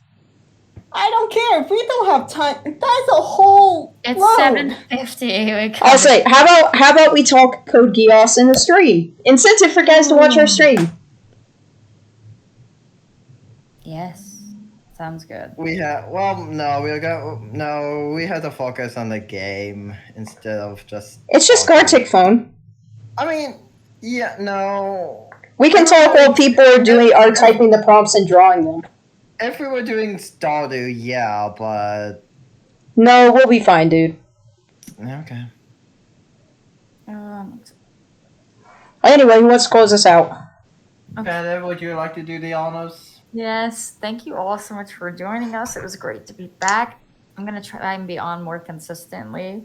I don't care if we don't have time. That's a whole. It's load. 7:50. I'll say, how about we talk Code Geass in the stream? Incentive for guys to watch our stream. Yes. Sounds good. We had to focus on the game instead of just. It's just Gartic phone. I mean, yeah, no. We can talk while people are typing the prompts and drawing them. If we were doing Stardew, yeah, but. No, we'll be fine, dude. Okay. Anyway, who wants to close us out? Panda, would you like to do the honors? Yes, thank you all so much for joining us. It was great to be back. I'm going to try and be on more consistently.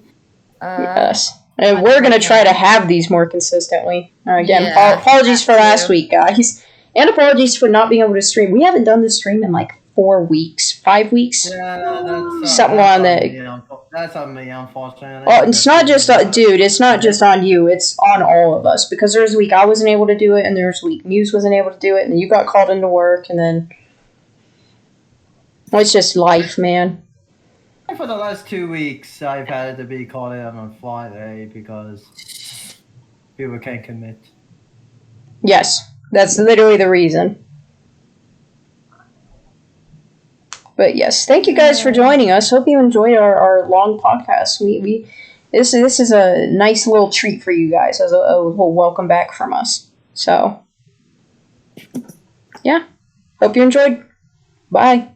Yes. And we're going to try to have these more consistently. Again, apologies for last week, guys. And apologies for not being able to stream. We haven't done this stream in like 4 weeks, 5 weeks. Yeah, something on that. That's on me, unfortunately. Oh, it's not just, dude, it's not just on you. It's on all of us. Because there was a week I wasn't able to do it, and there was a week Muse wasn't able to do it, and then you got called into work, and then. Well, it's just life, man. For the last 2 weeks, I've had to be called in on Friday because people can't commit. Yes, that's literally the reason. But yes, thank you guys for joining us. Hope you enjoyed our long podcast. This is a nice little treat for you guys as a little welcome back from us. So, yeah, hope you enjoyed. Bye.